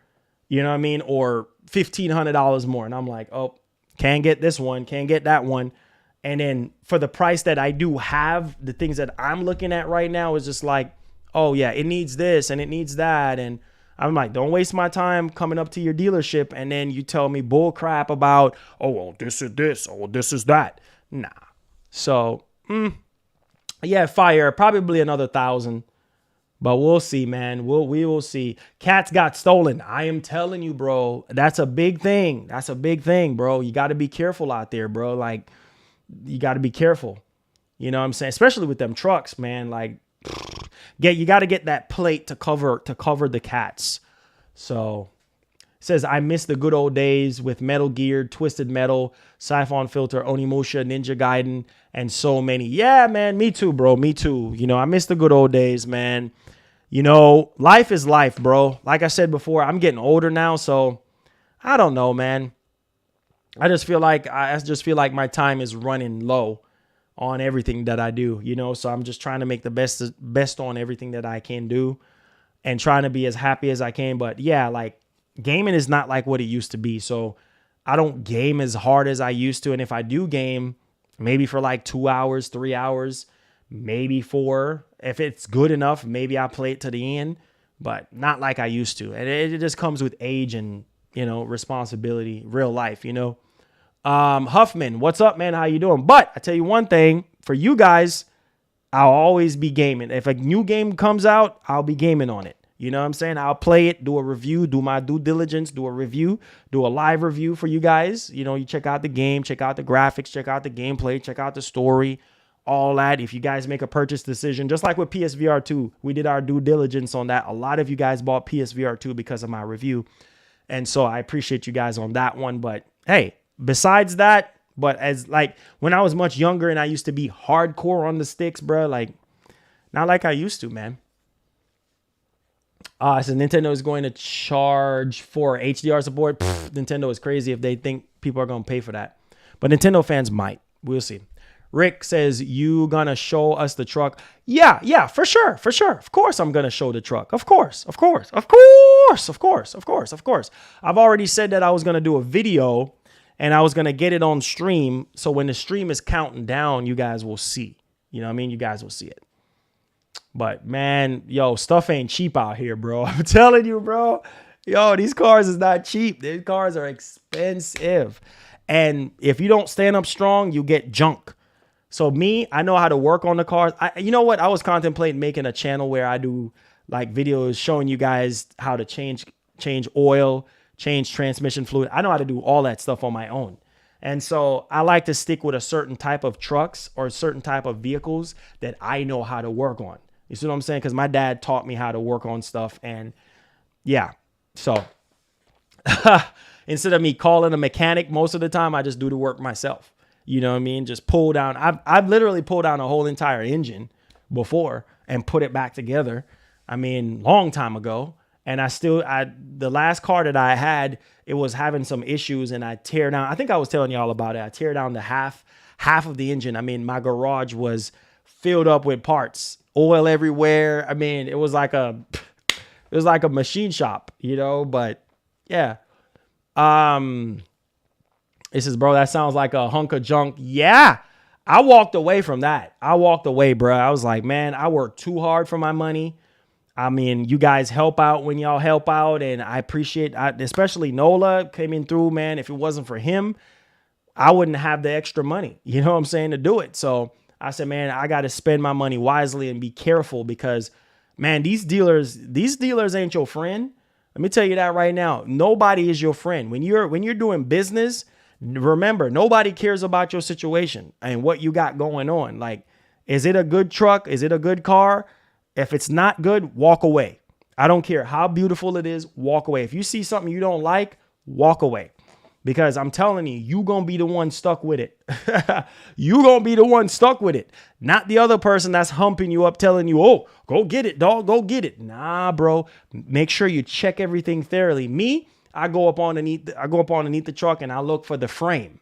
you know what I mean? Or $1,500 more. And I'm like, oh, can't get this one, can't get that one. And then for the price that I do have, the things that I'm looking at right now is just like, oh yeah, it needs this and it needs that. And I'm like, don't waste my time coming up to your dealership and then you tell me bull crap about, oh, well, this is this, oh, well, this is that. Nah. So, yeah, fire, probably another 1,000. But we'll see, man. We will see. Cats got stolen. I am telling you, bro. That's a big thing. That's a big thing, bro. You got to be careful out there, bro. Like, you got to be careful. You know what I'm saying? Especially with them trucks, man. Like, you got to get that plate to cover the cats. So, it says, I miss the good old days with Metal Gear, Twisted Metal, Siphon Filter, Onimusha, Ninja Gaiden, and so many. Yeah, man. Me too, bro. Me too. You know, I miss the good old days, man. You know, life is life, bro. Like I said before, I'm getting older now, so I don't know, man. I just feel like my time is running low on everything that I do, you know. So I'm just trying to make the best on everything that I can do and trying to be as happy as I can. But yeah, like gaming is not like what it used to be. So I don't game as hard as I used to. And if I do game, maybe for like 2 hours, 3 hours, maybe 4. If it's good enough, maybe I'll play it to the end, but not like I used to. And it just comes with age and, you know, responsibility, real life, you know. Huffman, what's up, man? How you doing? But I tell you one thing, for you guys, I'll always be gaming. If a new game comes out, I'll be gaming on it. You know what I'm saying? I'll play it, do a review, do my due diligence, do a review, do a live review for you guys. You know, you check out the game, check out the graphics, check out the gameplay, check out the story, all that. If you guys make a purchase decision, just like with PSVR 2, we did our due diligence on that. A lot of you guys bought PSVR 2 because of my review. And so I appreciate you guys on that one. But hey, besides that, but as like when I was much younger and I used to be hardcore on the sticks, bro, like not like I used to, man. So Nintendo is going to charge for HDR support. Nintendo is crazy if they think people are going to pay for that. But Nintendo fans might. We'll see. Rick says, you gonna show us the truck? Yeah, for sure. Of course I'm gonna show the truck. Of course. I've already said that I was gonna do a video and I was gonna get it on stream. So when the stream is counting down, you guys will see. You know what I mean? You guys will see it. But man, yo, stuff ain't cheap out here, bro. I'm telling you, bro. Yo, these cars is not cheap. These cars are expensive. And if you don't stand up strong, you get junk. So me, I know how to work on the cars. You know what? I was contemplating making a channel where I do like videos showing you guys how to change oil, change transmission fluid. I know how to do all that stuff on my own. And so I like to stick with a certain type of trucks or a certain type of vehicles that I know how to work on. You see what I'm saying? Because my dad taught me how to work on stuff. And yeah, so instead of me calling a mechanic most of the time, I just do the work myself. You know what I mean? Just pull down. I've literally pulled down a whole entire engine before and put it back together. I mean, long time ago. And the last car that I had, it was having some issues and I tear down. I think I was telling y'all about it. I tear down the half of the engine. I mean, my garage was filled up with parts, oil everywhere. I mean, it was like a machine shop, you know, but yeah. It says, bro, that sounds like a hunk of junk. Yeah, I walked away from that. I walked away, bro. I was like, man, I work too hard for my money. I mean, you guys help out when y'all help out. And I appreciate, especially Nola came in through, man. If it wasn't for him, I wouldn't have the extra money, you know what I'm saying, to do it. So I said, man, I got to spend my money wisely and be careful because, man, these dealers ain't your friend. Let me tell you that right now. Nobody is your friend. When you're doing business, remember, nobody cares about your situation and what you got going on. Like, is it a good truck? Is it a good car? If it's not good, walk away. I don't care how beautiful it is, walk away. If you see something you don't like, walk away. Because I'm telling you, you going to be the one stuck with it. You going to be the one stuck with it. Not the other person that's humping you up, telling you, oh, go get it, dog, go get it. Nah, bro. Make sure you check everything thoroughly. Me, I go up underneath the truck and I look for the frame,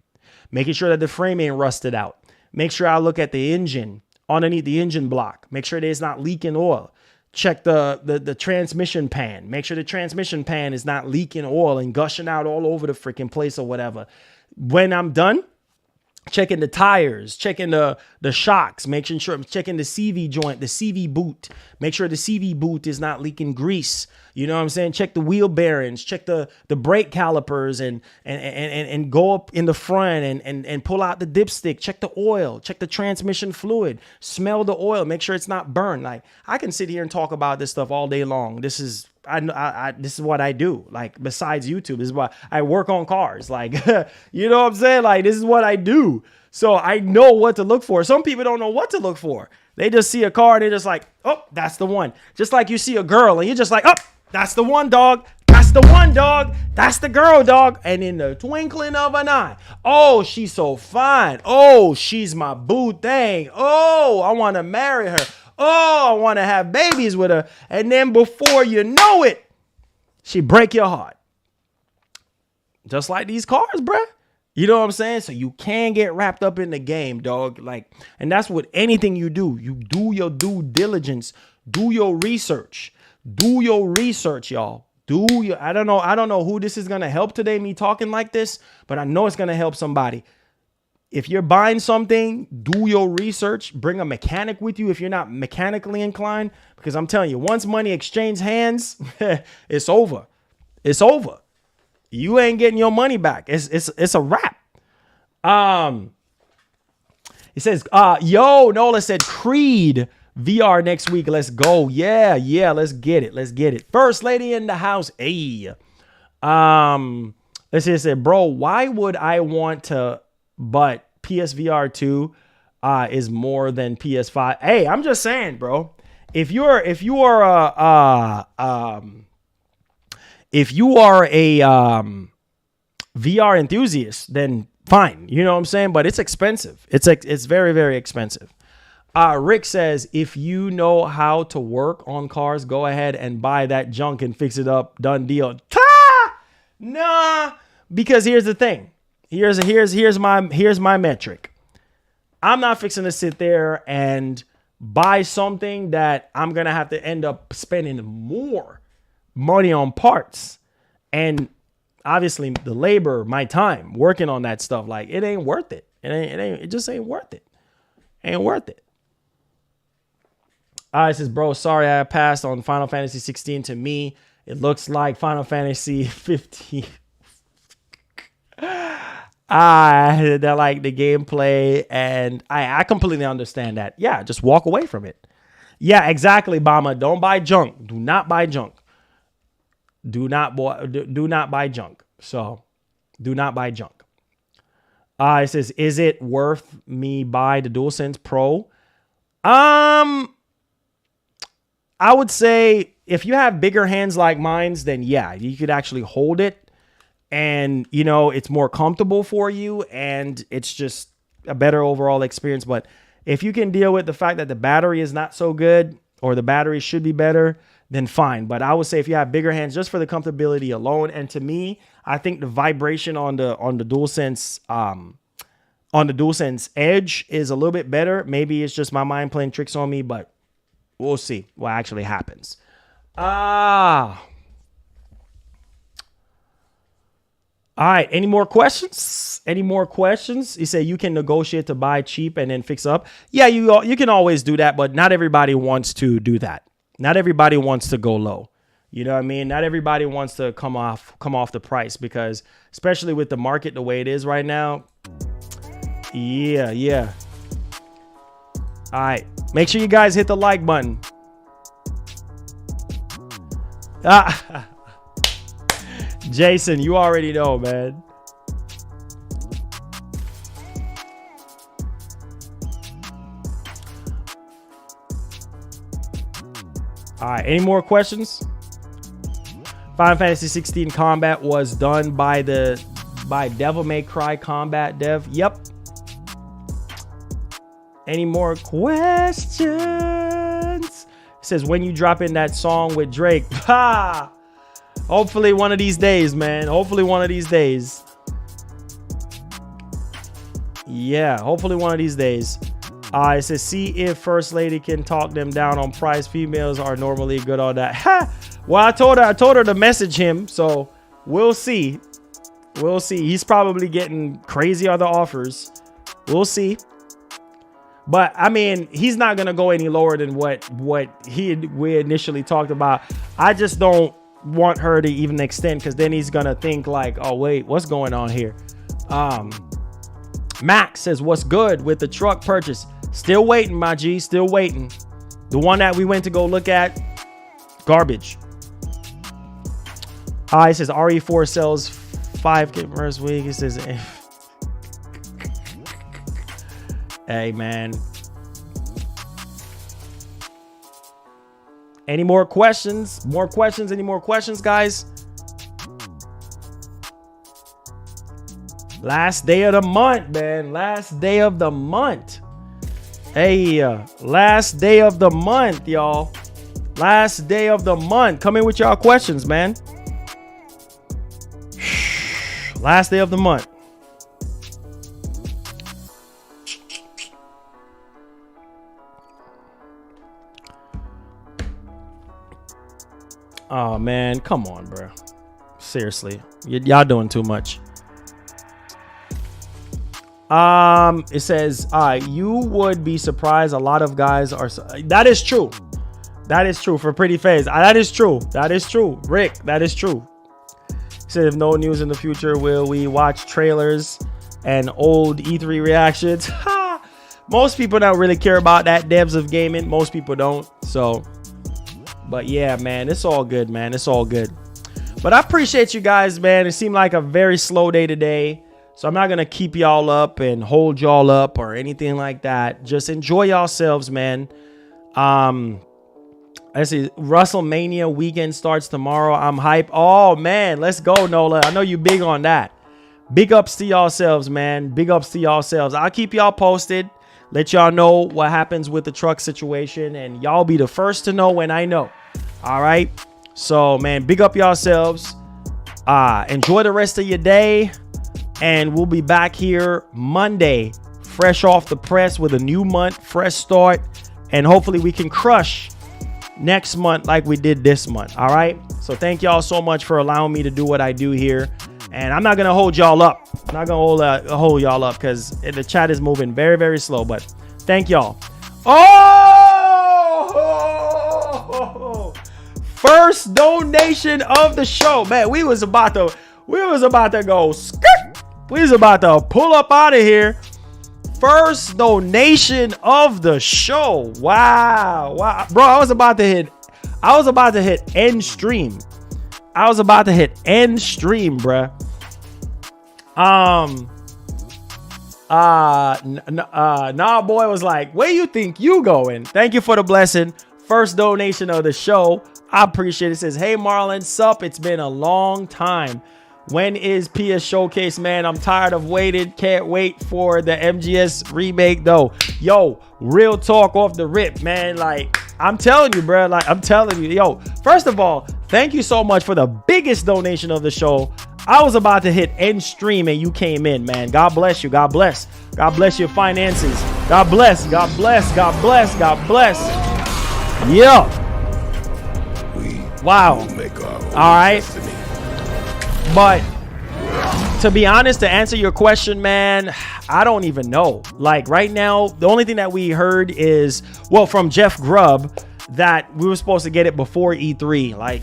making sure that the frame ain't rusted out. Make sure I look at the engine, underneath the engine block. Make sure that it's not leaking oil. Check the transmission pan. Make sure the transmission pan is not leaking oil and gushing out all over the freaking place or whatever. When I'm done, checking the tires, checking the shocks, making sure, checking the CV joint, the CV boot, make sure the CV boot is not leaking grease. You know what I'm saying? Check the wheel bearings, check the brake calipers, and go up in the front and pull out the dipstick, check the oil, check the transmission fluid, smell the oil, make sure it's not burned. Like, I can sit here and talk about this stuff all day long. This is this is what I do. Like, besides YouTube, this is why I work on cars. Like, you know what I'm saying? Like, this is what I do. So I know what to look for. Some people don't know what to look for. They just see a car and they're just like, oh, that's the one. Just like you see a girl and you're just like, oh, that's the one, dog. That's the one, dog. That's the girl, dog. And in the twinkling of an eye, oh, she's so fine. Oh, she's my boo thing. Oh, I want to marry her. Oh, I want to have babies with her. And then before you know it, she break your heart. Just like these cars, bruh. You know what I'm saying? So you can get wrapped up in the game, dog. Like, and that's what anything you do. You do your due diligence. Do your research. Do your research, y'all. I don't know who this is going to help today, me talking like this, but I know it's going to help somebody. If you're buying something, do your research. Bring a mechanic with you if you're not mechanically inclined, because I'm telling you, once money exchange hands, it's over. It's over. You ain't getting your money back. It's a wrap. It says, Nola said Creed VR next week. Let's go. Yeah, let's get it. Let's get it. First lady in the house. Hey. Let's see, it said, bro, why would I want to, but PSVR 2 is more than PS5. Hey, I'm just saying, bro. If you are a VR enthusiast, then fine. You know what I'm saying? But it's expensive. It's very, very expensive. Rick says, if you know how to work on cars, go ahead and buy that junk and fix it up. Done deal. Nah, because here's the thing. Here's my metric. I'm not fixing to sit there and buy something that I'm going to have to end up spending more money on parts. And obviously the labor, my time working on that stuff, like, it ain't worth it. It just ain't worth it. Ain't worth it. It says, bro, sorry I passed on Final Fantasy 16. To me, it looks like Final Fantasy 15. I like the gameplay, and I completely understand that. Yeah, just walk away from it. Yeah, exactly, Bama. Don't buy junk. Do not buy junk. Do not buy junk. So, do not buy junk. It says, is it worth me buy the DualSense Pro? I would say if you have bigger hands like mine's, then yeah, you could actually hold it, and you know, it's more comfortable for you, and it's just a better overall experience. But if you can deal with the fact that the battery is not so good, or the battery should be better, then fine. But I would say if you have bigger hands, just for the comfortability alone, and to me, I think the vibration on the DualSense Edge is a little bit better. Maybe it's just my mind playing tricks on me, but we'll see what actually happens. All right. Any more questions? Any more questions? You say you can negotiate to buy cheap and then fix up. Yeah, you can always do that, but not everybody wants to do that. Not everybody wants to go low. You know what I mean? Not everybody wants to come off the price, because especially with the market the way it is right now. Yeah. All right. Make sure you guys hit the like button. Jason, you already know, man. All right, any more questions? Final Fantasy 16 combat was done by Devil May Cry combat dev. Yep. Any more questions? It says, when you drop in that song with Drake. Ha! Hopefully one of these days, man. Hopefully one of these days. Yeah, hopefully one of these days. It says, see if First Lady can talk them down on price. Females are normally good on that. Ha! Well, I told her to message him, so we'll see. We'll see. He's probably getting crazy other offers. We'll see. But I mean, he's not gonna go any lower than what we initially talked about. I just don't want her to even extend, because then he's gonna think like, oh wait, what's going on here? Max says, what's good with the truck purchase? Still waiting, my G, still waiting. The one that we went to go look at, garbage. He says RE4 sells 5 cameras a week. He says, hey man. Any more questions? More questions? Any more questions, guys? Last day of the month, man. Last day of the month. Hey, last day of the month, y'all. Last day of the month. Come in with y'all questions, man. Last day of the month. Oh man, come on, bro. Seriously, y'all doing too much. It says, you would be surprised. A lot of guys are. That is true. That is true for Pretty Face. That is true. That is true. Rick, that is true. He said, if no news in the future, will we watch trailers and old E3 reactions? Most people don't really care about that, devs of gaming. Most people don't. So, but yeah, man, it's all good, man. It's all good. But I appreciate you guys, man. It seemed like a very slow day today. So I'm not going to keep y'all up and hold y'all up or anything like that. Just enjoy yourselves, man. Let's see. WrestleMania weekend starts tomorrow. I'm hype. Oh, man. Let's go, Nola. I know you big on that. Big ups to yourselves, man. Big ups to yourselves. I'll keep y'all posted. Let y'all know what happens with the truck situation. And y'all be the first to know when I know. All right. So, man, big up yourselves. Enjoy the rest of your day. And we'll be back here Monday, fresh off the press with a new month, fresh start. And hopefully we can crush next month like we did this month. All right. So thank y'all so much for allowing me to do what I do here. And I'm not going to hold y'all up. I'm not going to hold y'all up because the chat is moving very, very slow. But thank y'all. Oh! First donation of the show. Man, we was about to go skirt. We was about to pull up out of here. First donation of the show. Wow. Bro, I was about to hit end stream. Bruh. Nah, boy was like, where you think you going? Thank you for the blessing. First donation of the show. I appreciate it. It says, hey Marlon, sup? It's been a long time. When is PS Showcase, man? I'm tired of waiting. Can't wait for the MGS remake, though. Yo, real talk off the rip, man. Like, I'm telling you, bro. Like, I'm telling you. Yo, first of all, thank you so much for the biggest donation of the show. I was about to hit end stream and you came in, man. God bless you. God bless. God bless your finances. God bless. God bless. God bless. God bless. Yeah. Wow. All right. But to be honest, to answer your question, man, I don't even know. Like right now, the only thing that we heard is, well, from Jeff Grubb, that we were supposed to get it before E3. Like,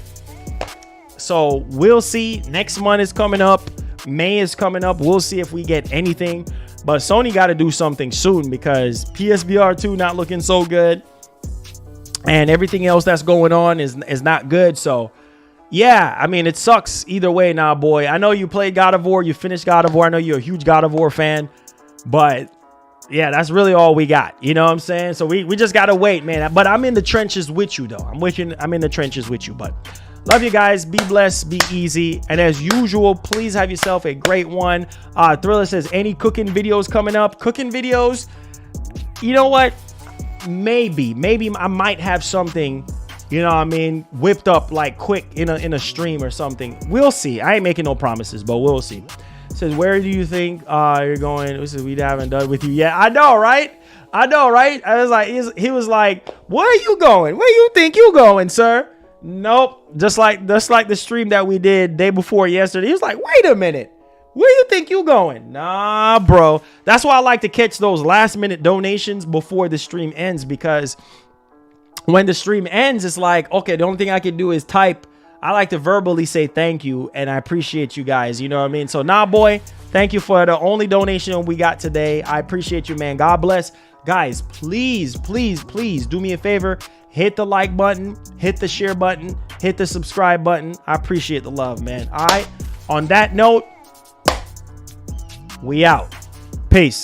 so we'll see. Next month is coming up. May is coming up. We'll see if we get anything. But Sony got to do something soon because PSVR 2 not looking so good. And everything else that's going on is not good. So, yeah, I mean, it sucks either way now, boy. I know you played God of War. You finished God of War. I know you're a huge God of War fan. But, yeah, that's really all we got. You know what I'm saying? So we just got to wait, man. But I'm in the trenches with you, though. I'm in the trenches with you. But love you guys. Be blessed. Be easy. And as usual, please have yourself a great one. Thriller says, any cooking videos coming up? Cooking videos? You know what? Maybe I might have something, you know what I mean, whipped up like quick in a stream or something. We'll see. I ain't making no promises, but we'll see. It says, where do you think you're going? This is, we haven't done with you yet. I know, right? I was like, he was like, where are you going? Where you think you going, sir? Nope. Just like the stream that we did day before yesterday. He was like, wait a minute. Where you think you going? Nah, bro. That's why I like to catch those last minute donations before the stream ends, because when the stream ends, it's like, okay, the only thing I can do is type. I like to verbally say thank you and I appreciate you guys. You know what I mean? So nah, boy, thank you for the only donation we got today. I appreciate you, man. God bless. Guys, please, please, please do me a favor. Hit the like button, hit the share button, hit the subscribe button. I appreciate the love, man. All right. On that note, we out. Peace.